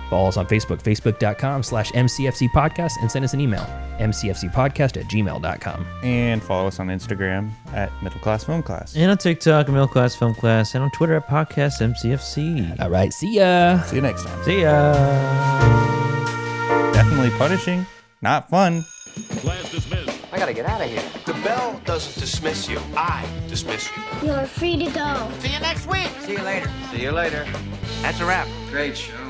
Speaker 7: Follow us on Facebook, facebook.com/MCFC podcast, and send us an email, mcfcpodcast@gmail.com.
Speaker 8: And follow us on Instagram at Middle Class Film Class.
Speaker 6: And on TikTok, Middle Class Film Class, and on Twitter at Podcast MCFC.
Speaker 7: All right, see ya.
Speaker 8: See you next time.
Speaker 6: See ya.
Speaker 8: Definitely punishing, not fun.
Speaker 3: Class dismissed.
Speaker 2: I gotta get out of here.
Speaker 11: The bell doesn't dismiss you. I dismiss you.
Speaker 4: You're free to go.
Speaker 2: See you next week.
Speaker 11: See you later.
Speaker 2: See you later. That's a wrap.
Speaker 11: Great show.